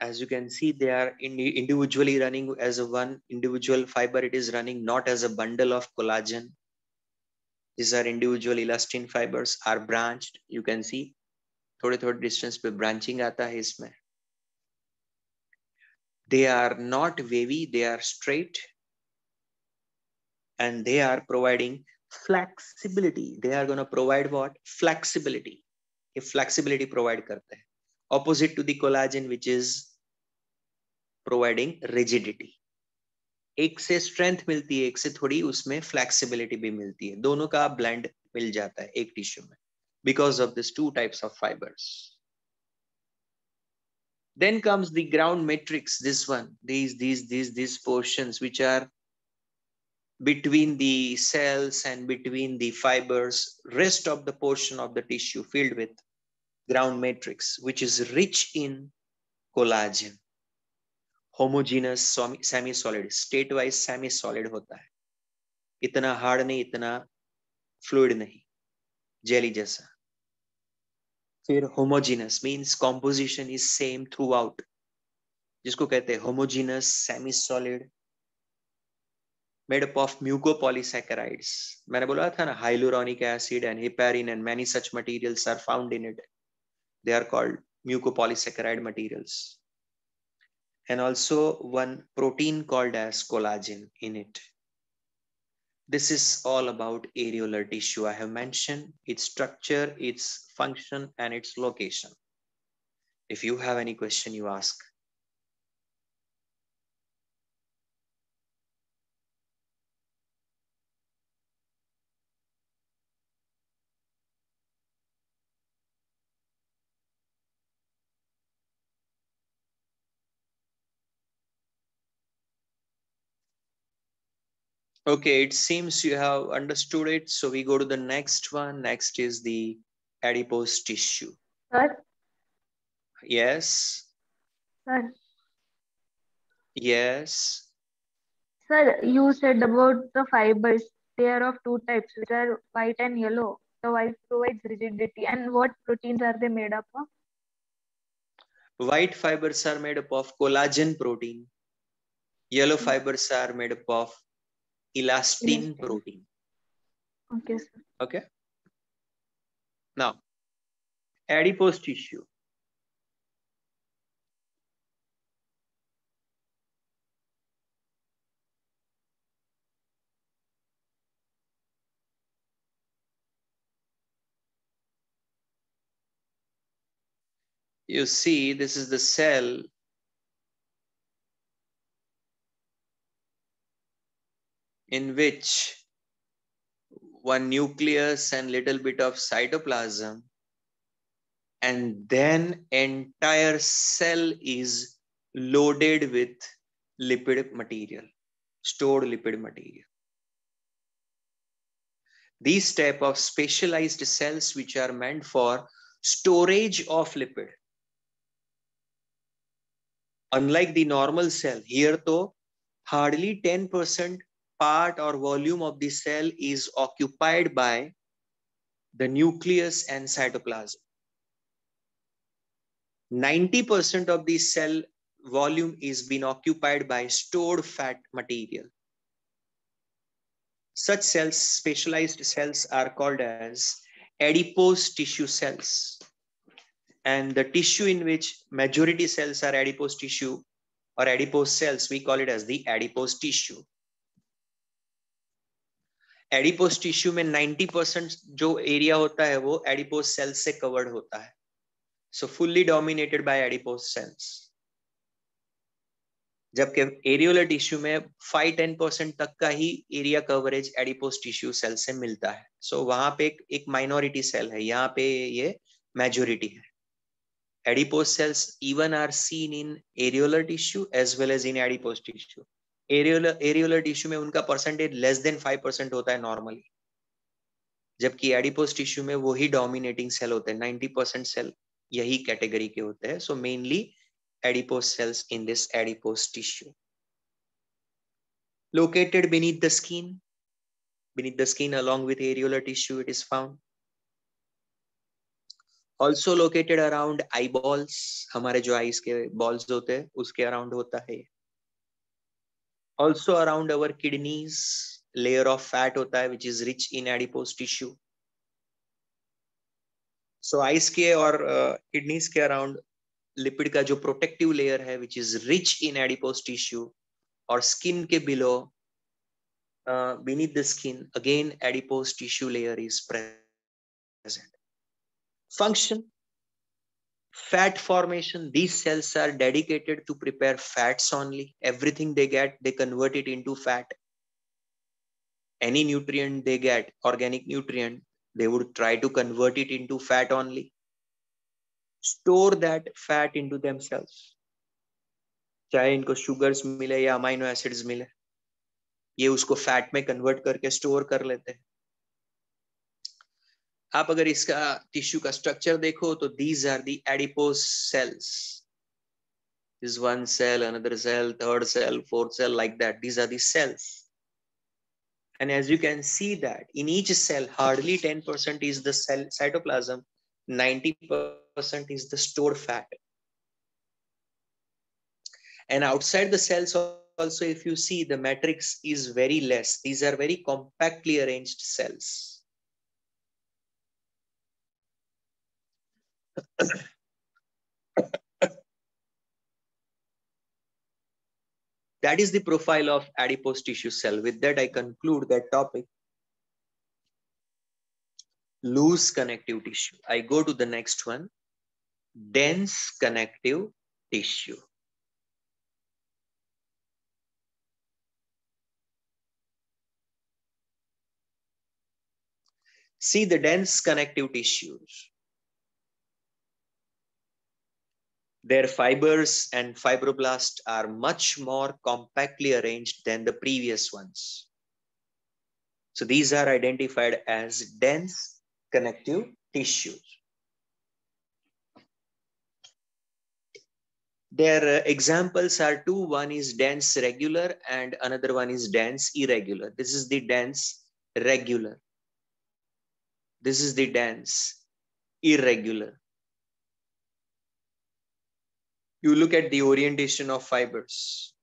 As you can see, they are individually running as a one individual fiber. It is running not as a bundle of collagen. These are individual elastin fibers are branched. You can see थोड़े थोड़े distance पे branching आता है इसमें. They are not wavy, they are straight, and they are providing flexibility. They are going to provide what? Flexibility. ये flexibility provide करते हैं, opposite to the collagen which is providing rigidity. एक से strength मिलती है, एक से थोड़ी उसमें flexibility भी मिलती है, दोनों का blend मिल जाता है एक टिश्यू में because of these two types of fibers. Then comes the ground matrix, this one, these portions which are between the cells and between the fibers, rest of the portion of the tissue filled with ground matrix, which is rich in collagen. Homogeneous semi-solid, state-wise semi-solid होता है, इतना hard नहीं, इतना fluid नहीं, jelly जैसा. फिर homogeneous means composition is same throughout, जिसको कहते हैं homogeneous semi-solid, made up of mucopolysaccharides. मैंने बोला था ना, hyaluronic acid and heparin and many such materials are found in it. They are called mucopolysaccharide materials. And also one protein called as collagen in it. This is all about areolar tissue. I have mentioned its structure, its function, and its location. If you have any question, you ask. Okay, it seems you have understood it. So we go to the next one. Next is the adipose tissue. Sir, Yes. sir, Yes. sir, you said about the fibers. They are of two types, which are white and yellow. The white provides rigidity. And what proteins are they made up of? White fibers are made up of collagen protein. Yellow fibers are made up of elastin protein. Okay, sir. Okay. Now, adipose tissue. You see, this is the cell in which one nucleus and little bit of cytoplasm, and then entire cell is loaded with lipid material, stored lipid material. These type of specialized cells which are meant for storage of lipid. Unlike the normal cell, here though hardly 10% part or volume of the cell is occupied by the nucleus and cytoplasm. 90% of the cell volume is being occupied by stored fat material. Such cells, specialized cells, are called as adipose tissue cells. And the tissue in which majority cells are adipose tissue or adipose cells, we call it as the adipose tissue. Adipose tissue में 90% जो area होता है वो adipose sales से covered होता है. So fully dominated by adipose cells. जबकि areolar tissue में 5-10% तक का ही area coverage adipose tissue cell से मिलता है. सो वहां पे एक माइनॉरिटी सेल है, यहाँ पे ये मेजोरिटी है. Adipose cells even are seen in areolar tissue as well as in adipose tissue. Areolar tissue में उनका परसेंटेज less than 5% होता है नॉर्मली, जबकि adipose tissue में वही डोमिनेटिंग सेल होते हैं. 90% सेल यही कैटेगरी के होते हैं. So mainly adipose cells in this adipose tissue. Located beneath the skin along with areolar tissue it is found. Also located around eyeballs, हमारे जो आईज के balls होते हैं उसके अराउंड होता है. Also around our kidneys, layer of fat होता है which is rich in adipose tissue. So eyes के और kidneys के अराउंड लिपिड का जो प्रोटेक्टिव लेयर है which is rich in adipose tissue, और स्किन के below beneath the skin again adipose tissue layer is present. Function, fat formation. These cells are dedicated to prepare fats only. Everything they get, they convert it into fat. Any nutrient they get, organic nutrient, they would try to convert it into fat only, store that fat into themselves, चाहे इनको sugars मिले या amino acids मिले, ये उसको fat में convert करके store कर लेते हैं. आप अगर इसका टिश्यू का स्ट्रक्चर देखो तो these are the adipose cells. This one cell, another cell, third cell, fourth cell, like that. These are the cells. And as you can see that in each cell, hardly 10% is the cell cytoplasm, 90% is the stored fat. And outside the cells also, if you see, the matrix is very less. These are very compactly arranged cells. That is the profile of adipose tissue cell. With that, I conclude that topic. Loose connective tissue. I go to the next one. Dense connective tissue. See the dense connective tissues. Their fibers and fibroblasts are much more compactly arranged than the previous ones. So these are identified as dense connective tissues. Their examples are two. One is dense regular and another one is dense irregular. This is the dense regular. This is the dense irregular. You look at the orientation of fibers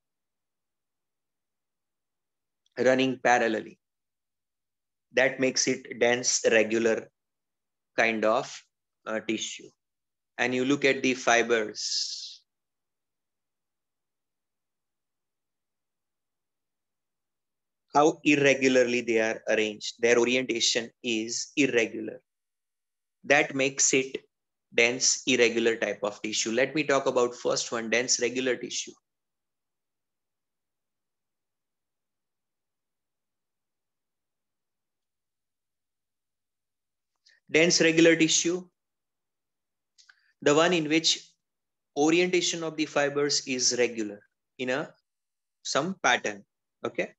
running parallelly. That makes it dense regular kind of tissue. And you look at the fibers. How irregularly they are arranged. Their orientation is irregular. That makes it dense irregular type of tissue. Let me talk about first one, dense regular tissue. Dense regular tissue, the one in which orientation of the fibers is regular in some pattern. Okay.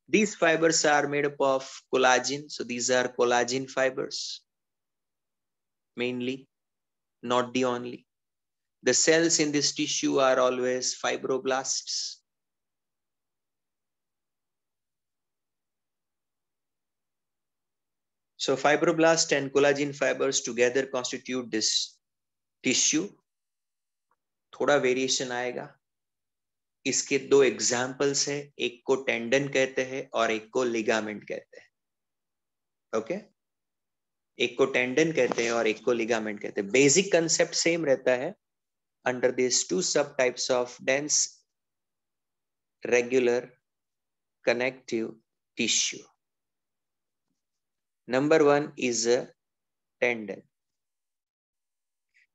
These fibers are made up of collagen. So these are collagen fibers mainly, not the only. The cells in this tissue are always fibroblasts. So fibroblast and collagen fibers together constitute this tissue. थोड़ा variation आएगा. इसके दो examples है, एक को tendon कहते हैं और एक को लिगामेंट कहते हैं. ओके, एक को टेंडन कहते हैं और एक को लिगामेंट कहते हैं. बेसिक कंसेप्ट सेम रहता है under these two subtypes of dense regular connective tissue. Number one is a tendon.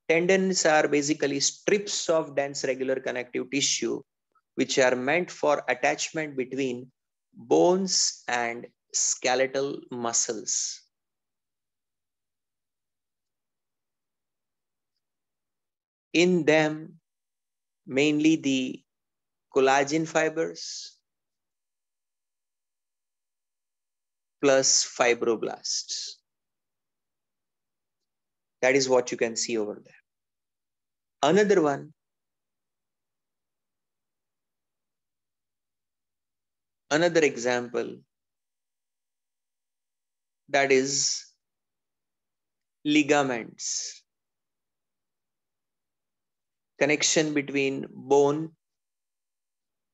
Tendons are basically strips of dense regular connective tissue which are meant for attachment between bones and skeletal muscles. In them, mainly the collagen fibers plus fibroblasts. That is what you can see over there. Another one, another example, that is ligaments. Connection between bone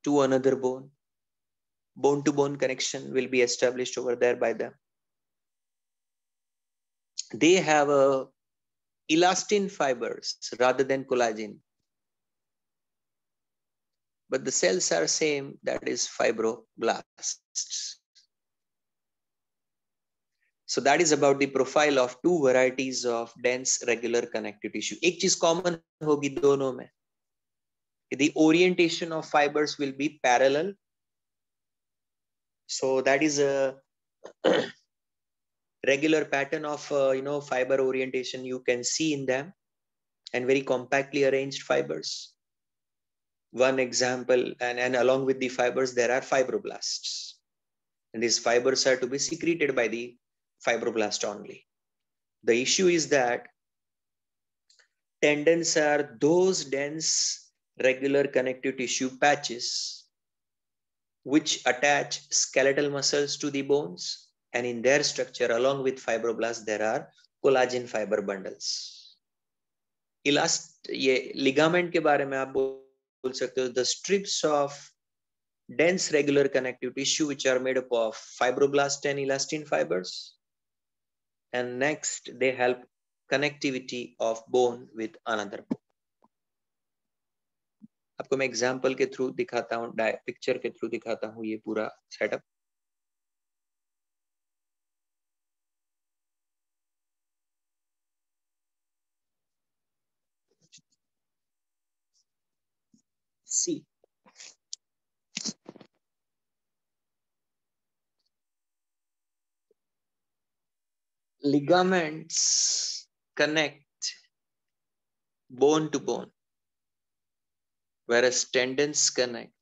to another bone. Bone to bone connection will be established over there by them. They have a elastin fibers rather than collagen. but the cells are same, that is fibroblasts. So that is about the profile of two varieties of dense regular connective tissue. एक चीज common होगी दोनों में. The orientation of fibers will be parallel. So that is a regular pattern of fiber orientation you can see in them, and very compactly arranged fibers. One example, and along with the fibers there are fibroblasts, and these fibers are to be secreted by the fibroblast only. The issue is that tendons are those dense regular connective tissue patches which attach skeletal muscles to the bones, and in their structure along with fibroblasts there are collagen fiber bundles. ये ligament के बारे में आप बोल सकते हो, the strips of dense regular connective tissue which are made up of fibroblast and elastin fibers, and next they help connectivity of bone with another bone. आपको मैं एग्जांपल के थ्रू दिखाता हूँ, पिक्चर के थ्रू दिखाता हूँ ये पूरा setup. See, ligaments connect bone to bone, whereas tendons connect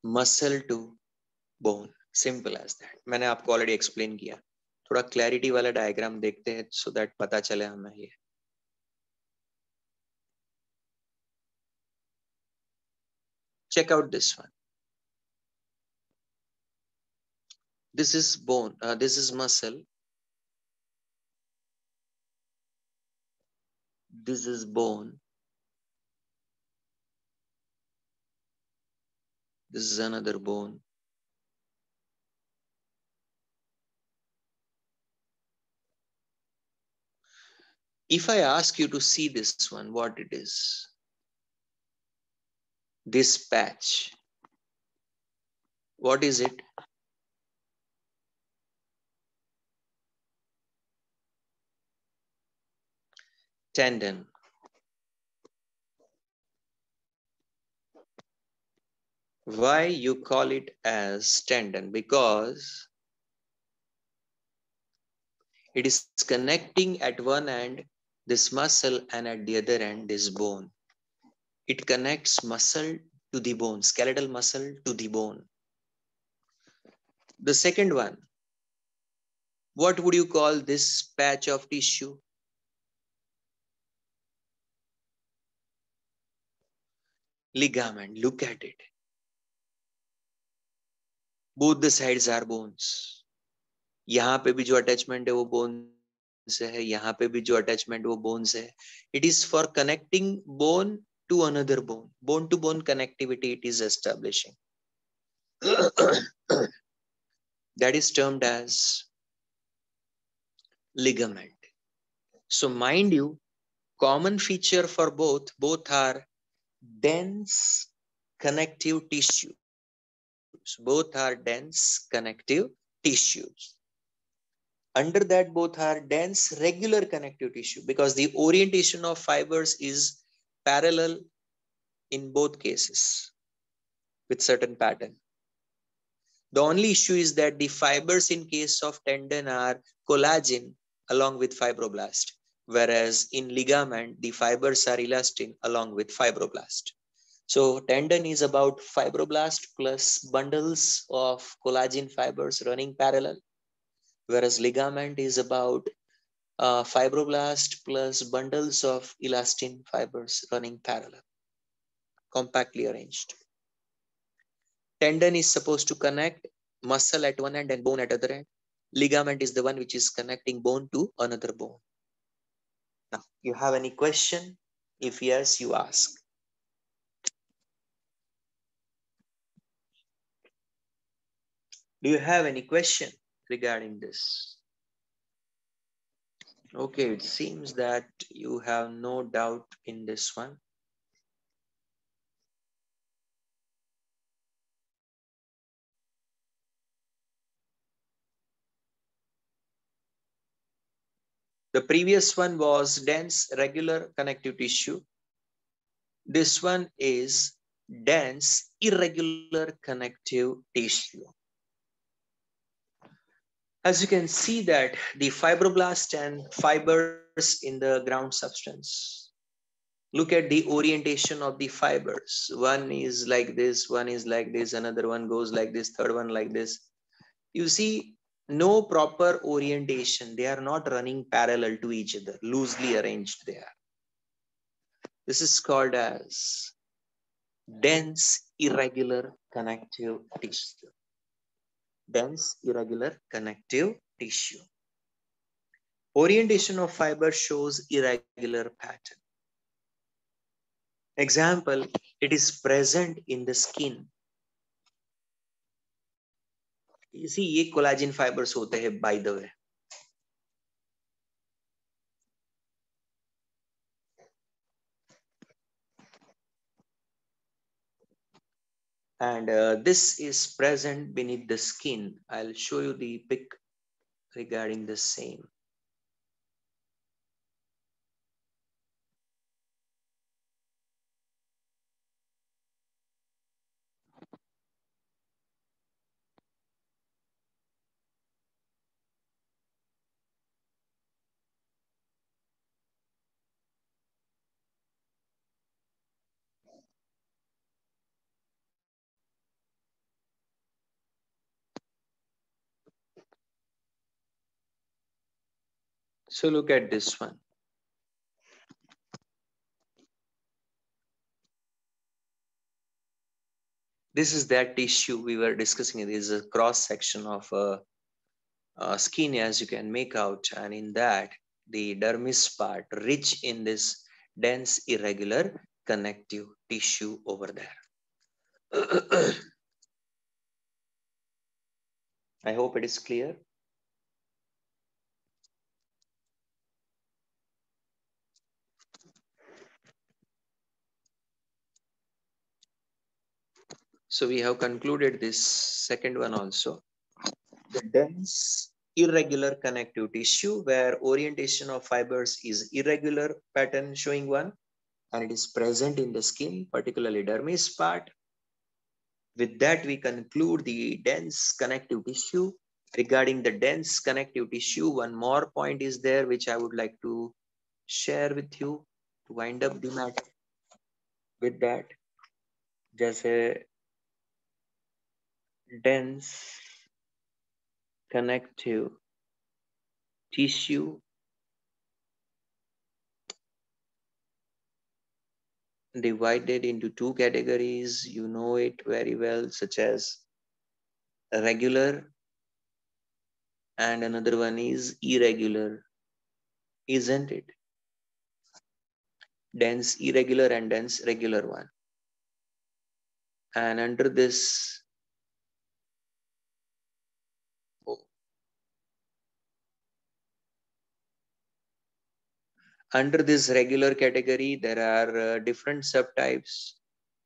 muscle to bone. Simple as that. मैंने आपको ऑलरेडी एक्सप्लेन किया. थोड़ा क्लैरिटी वाला डायग्राम देखते हैं so that पता चले हमें ये. Check out this one. This is bone. This is muscle. This is bone. This is another bone. If I ask you to see this one, what it is? This patch. What is it? Tendon. Why you call it as tendon? Because it is connecting at one end this muscle and at the other end this bone. It connects muscle to the bone, skeletal muscle to the bone. The second one, what would you call this patch of tissue? Ligament. Look at it. Both the sides are bones. यहाँ पे भी जो attachment है वो bone से है, यहाँ पे भी जो attachment वो bone से है. It is for connecting bone to another bone. Bone to bone connectivity it is establishing. That is termed as ligament. So mind you, common feature for both are dense connective tissues. Both are dense connective tissues. Under that, both are dense regular connective tissue because the orientation of fibers is parallel in both cases with certain pattern. The only issue is that the fibers in case of tendon are collagen along with fibroblast, whereas in ligament, the fibers are elastin along with fibroblast. So tendon is about fibroblast plus bundles of collagen fibers running parallel, whereas ligament is about fibroblast plus bundles of elastin fibers running parallel, compactly arranged. Tendon is supposed to connect muscle at one end and bone at other end. Ligament is the one which is connecting bone to another bone. Now, you have any question? If yes, you ask. Do you have any question regarding this? Okay, it seems that you have no doubt in this one. The previous one was dense regular connective tissue. This one is dense irregular connective tissue. As you can see that the fibroblast and fibers in the ground substance. Look at the orientation of the fibers. One is like this, one is like this, another one goes like this, third one like this. You see no proper orientation. They are not running parallel to each other, loosely arranged there. This is called as dense irregular connective tissue. Dense irregular connective tissue. Orientation of fiber shows irregular pattern. Example, it is present in the skin. You see, ये collagen fibers होते हैं, by the way. And this is present beneath the skin. I'll show you the pic regarding the same. So look at this one. This is that tissue we were discussing. It is a cross section of skin, as you can make out, and in that the dermis part rich in this dense irregular connective tissue over there. I hope it is clear. So we have concluded this second one also. The dense irregular connective tissue where orientation of fibers is irregular pattern showing one, and it is present in the skin, particularly dermis part. With that, we conclude the dense connective tissue. Regarding the dense connective tissue, one more point is there which I would like to share with you to wind up the matter. With that, जैसे dense connective tissue divided into two categories, you know it very well, such as regular and another one is irregular, isn't it? Dense irregular and dense regular one. And under this regular category, there are different subtypes,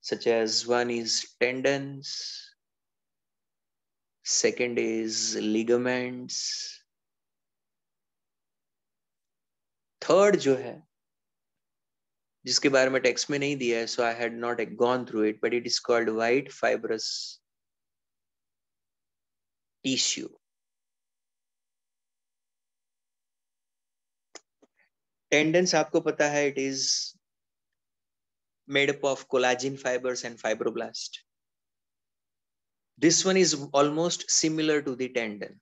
such as one is tendons, second is ligaments, third जो है जिसके बारे में text में नहीं दिया है, so I had not gone through it, but it is called white fibrous tissue. Tendons आपको पता है, it is made up of collagen fibers and fibroblast. This one is almost similar to the tendon.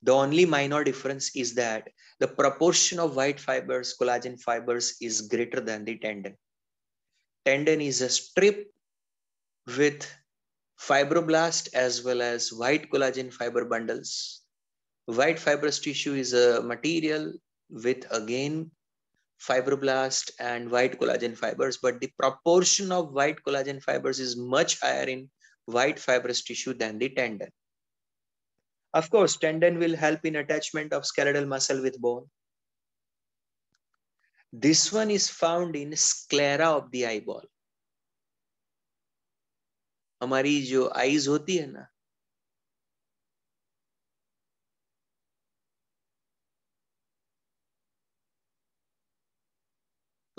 The only minor difference is that the proportion of white fibers, collagen fibers, is greater than the tendon. Tendon is a strip with fibroblast as well as white collagen fiber bundles. White fibrous tissue is a material with again fibroblast and white collagen fibers, but the proportion of white collagen fibers is much higher in white fibrous tissue than the tendon. Of course, tendon will help in attachment of skeletal muscle with bone. This one is found in sclera of the eyeball. हमारी जो eyes होती है ना,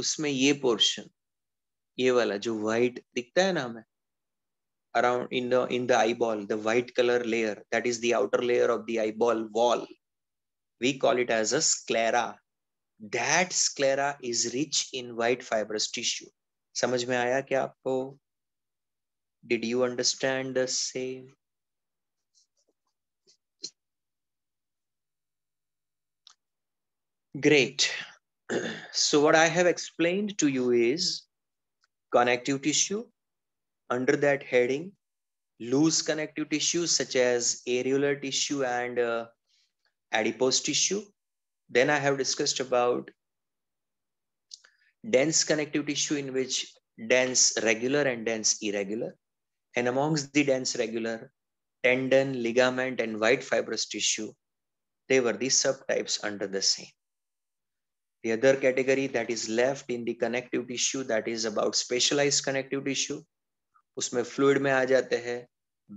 उसमें ये portion, ये वाला जो व्हाइट दिखता है ना हमें around in the eyeball, the white color layer, that is the outer layer of the eyeball wall, we call it as a sclera. That sclera is rich in white fibrous tissue. समझ में आया क्या आपको? Did you understand the same? Great. So what I have explained to you is connective tissue. Under that heading, loose connective tissues such as areolar tissue and adipose tissue. Then I have discussed about dense connective tissue, in which dense regular and dense irregular. And amongst the dense regular, tendon, ligament, and white fibrous tissue, they were the subtypes under the same. The other category that is left in the connective tissue, that is about specialized connective tissue. उसमें fluid में आ जाते हैं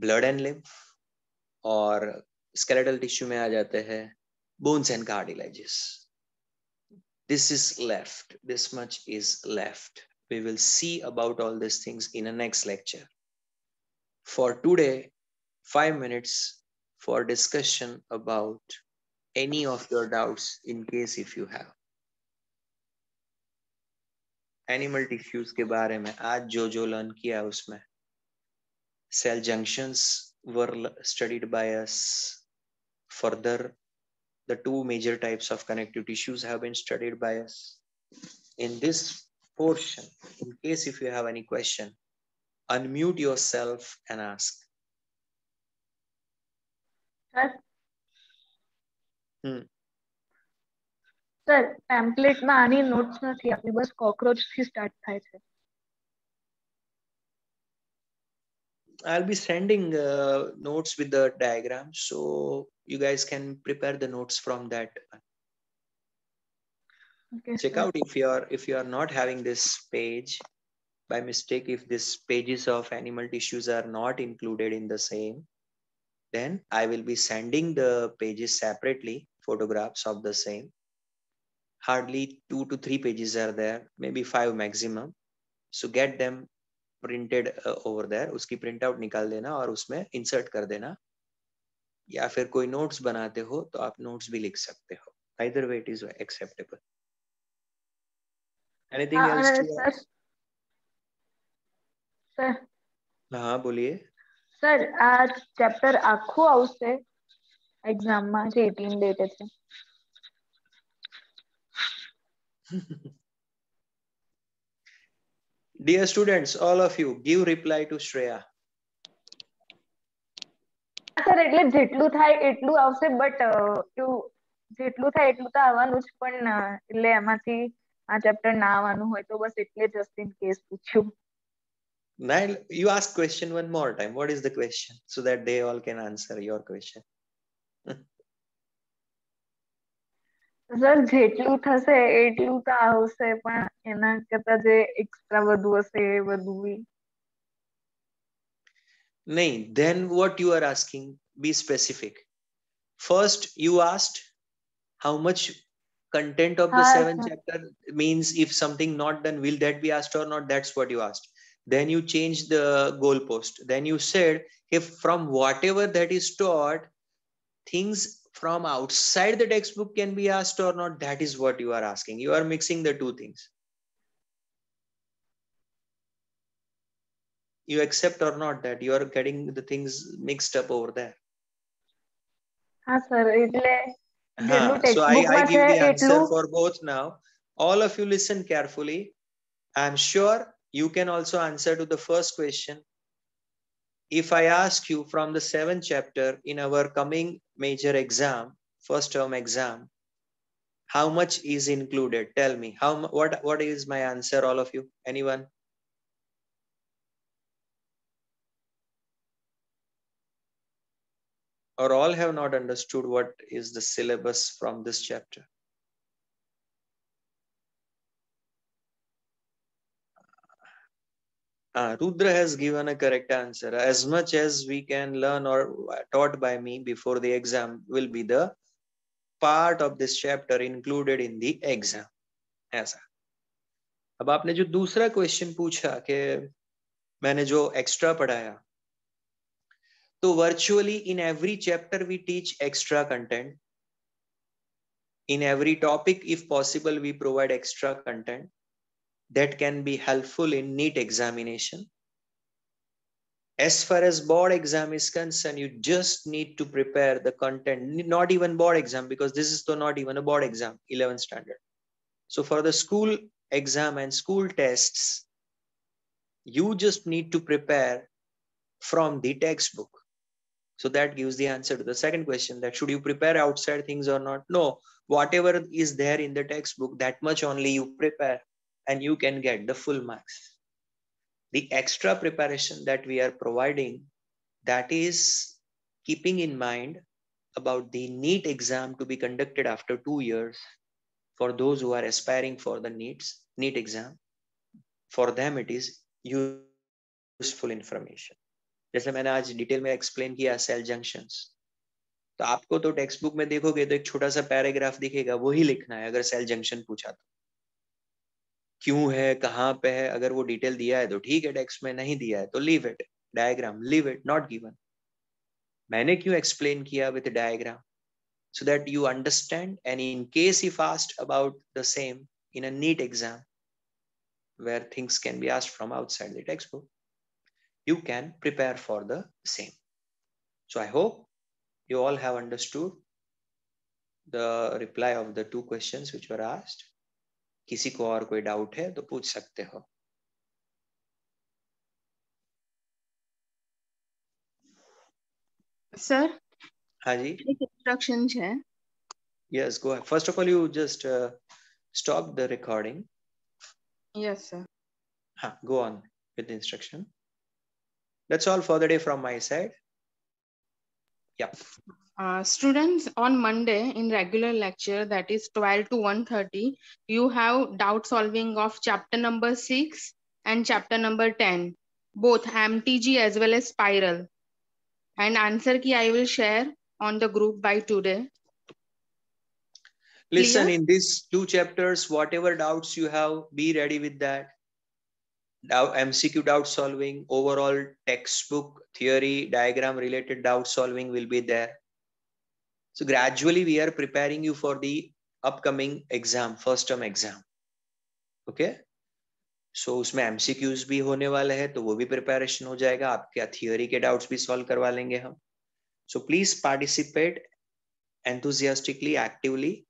blood and lymph, और skeletal tissue में आ जाते हैं bones and cartilages. This is left. This much is left. We will see about all these things in the next lecture. For today, 5 minutes for discussion about any of your doubts in case if you have. Animal tissues के बारे में आज जो learn किया उसमें cell junctions were studied by us. Further, the two major types of connective tissues have been studied by us. In this portion, in case if you have any question, unmute yourself and ask. Sir ટેમ્પલેટમાં આની notes નથી આપણી, બસ cockroach થી start થાય છે. I'll be sending notes with the diagram, so you guys can prepare the notes from that. Okay, check sir. out if you are not having this page by mistake, if these pages of animal tissues are not included in the same, then I will be sending the pages separately, photographs of the same. Hardly 2 to 3 pages are there, maybe 5 maximum. So get them printed over there. उसकी print out निकाल देना और उसमें insert कर देना, या फिर कोई नोट्स बनाते हो तो आप नोट्स भी लिख सकते हो. Either way it is acceptable. Anything else to add? Sir हाँ बोलिए. સર આ ચેપ્ટર આખું આવશે એક્ઝામમાં જે 18 ડેટ છે? Dear students, all of you, give reply to Shreya. Sir એટલે જેટલું થાય એટલું આવશે, બટ જેટલું થાય એટલું તો આવવાનું જ, પણ એટલે એમાંથી આ ચેપ્ટર ના આવવાનું હોય તો બસ એટલે જસ્ટ ઇન કેસ પૂછ્યું. Now you ask question one more time. What is the question, so that they all can answer your question? Sir જેટલું થશે એટલું તો આવશે, પણ એના કરતા જે એક્સ્ટ્રા બધું હશે એ બધું બી. Nahin, then what you are asking, be specific. First you asked how much content of the 7th chapter, means if something not done, will that be asked or not? That's what you asked. Then you changed the goalpost. Then you said, if from whatever that is taught, things from outside the textbook can be asked or not. That is what you are asking. You are mixing the two things. You accept or not that you are getting the things mixed up over there? હા sir, એટલે જેટલું so textbook I માં give છે the answer એટલું. for both now. All of you listen carefully. I'm sure you can also answer to the first question. If I ask you from the 7th chapter in our coming major exam, first term exam, how much is included? Tell me. What is my answer, all of you? Anyone? Or all have not understood what is the syllabus from this chapter? Rudra has given a correct answer. As much as we can learn or taught by me before the exam will be the part of this chapter included in the exam. ऐसा. अब आपने जो दूसरा question पूछा कि मैंने जो extra पढ़ाया, तो virtually in every chapter we teach extra content. In every topic, if possible, we provide extra content that can be helpful in NEET examination. As far as board exam is concerned, you just need to prepare the content, not even board exam, because this is not even a board exam, 11th standard. So for the school exam and school tests, you just need to prepare from the textbook. So that gives the answer to the second question, that should you prepare outside things or not? No, whatever is there in the textbook, that much only you prepare and you can get the full marks. The extra preparation that we are providing, that is keeping in mind about the NEET exam to be conducted after 2 years for those who are aspiring for the NEET exam. For them it is useful information. जैसे मैंने आज detail में explain किया cell junctions, तो आपको तो text book में देखोगे तो एक छोटा सा पैराग्राफ दिखेगा, वही लिखना है अगर सेल जंक्शन पूछा तो. क्यों है, कहाँ पे है, अगर वो डिटेल दिया है तो ठीक है टेक्स्ट में, नहीं दिया है तो leave it. Diagram leave it, not given. मैंने क्यों एक्सप्लेन किया with diagram? so that you understand, and in case if asked about the same in a NEET exam where things can be asked from outside the textbook, you can prepare for the same. So I hope you all have understood the reply of the two questions which were asked. किसी को और कोई doubt है तो पूछ सकते हो. Sir हाँ जी. एक इंस्ट्रक्शन है. Yes, go ahead. First of all, you just stop the recording. Yes, sir. Go on with the instruction. That's all for the day from my side. Yeah. Students, on Monday in regular lecture, that is 12 to 1:30, you have doubt solving of chapter number 6 and chapter number 10, both MTG as well as spiral. And answer key I will share on the group by today. Listen, Clear? in these two chapters, whatever doubts you have, be ready with that. MCQ doubt solving, overall textbook, theory, diagram related doubt solving will be there. So gradually we are preparing you for the upcoming exam, first term exam. Okay? So उसमें MCQs भी होने वाले हैं, तो वो भी preparation हो जाएगा. आपके theory के doubts भी solve करवा लेंगे हम. So please participate enthusiastically, actively.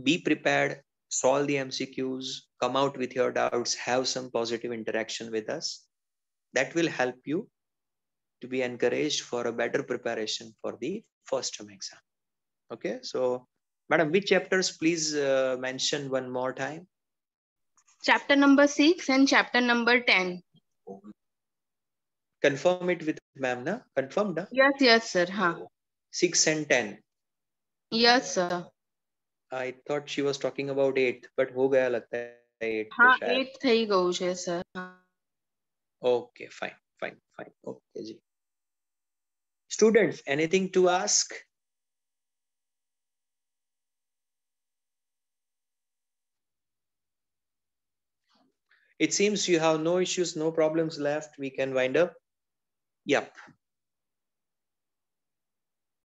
Be prepared, solve the MCQs, come out with your doubts, have some positive interaction with us. That will help you to be encouraged for a better preparation for the first term exam. Okay, so madam, which chapters please mention one more time? Chapter number 6 and chapter number 10. Confirm it with ma'am, na? Confirmed, na? Yes, sir. 6 and 10. Yes, sir. I thought she was talking about 8, but हो गया लगता है 8 तो हाँ, शायद. 8 થઈ ગયું છે sir. Okay, fine. Okay, ji. Students, anything to ask? It seems you have no issues, no problems left. We can wind up. Yep.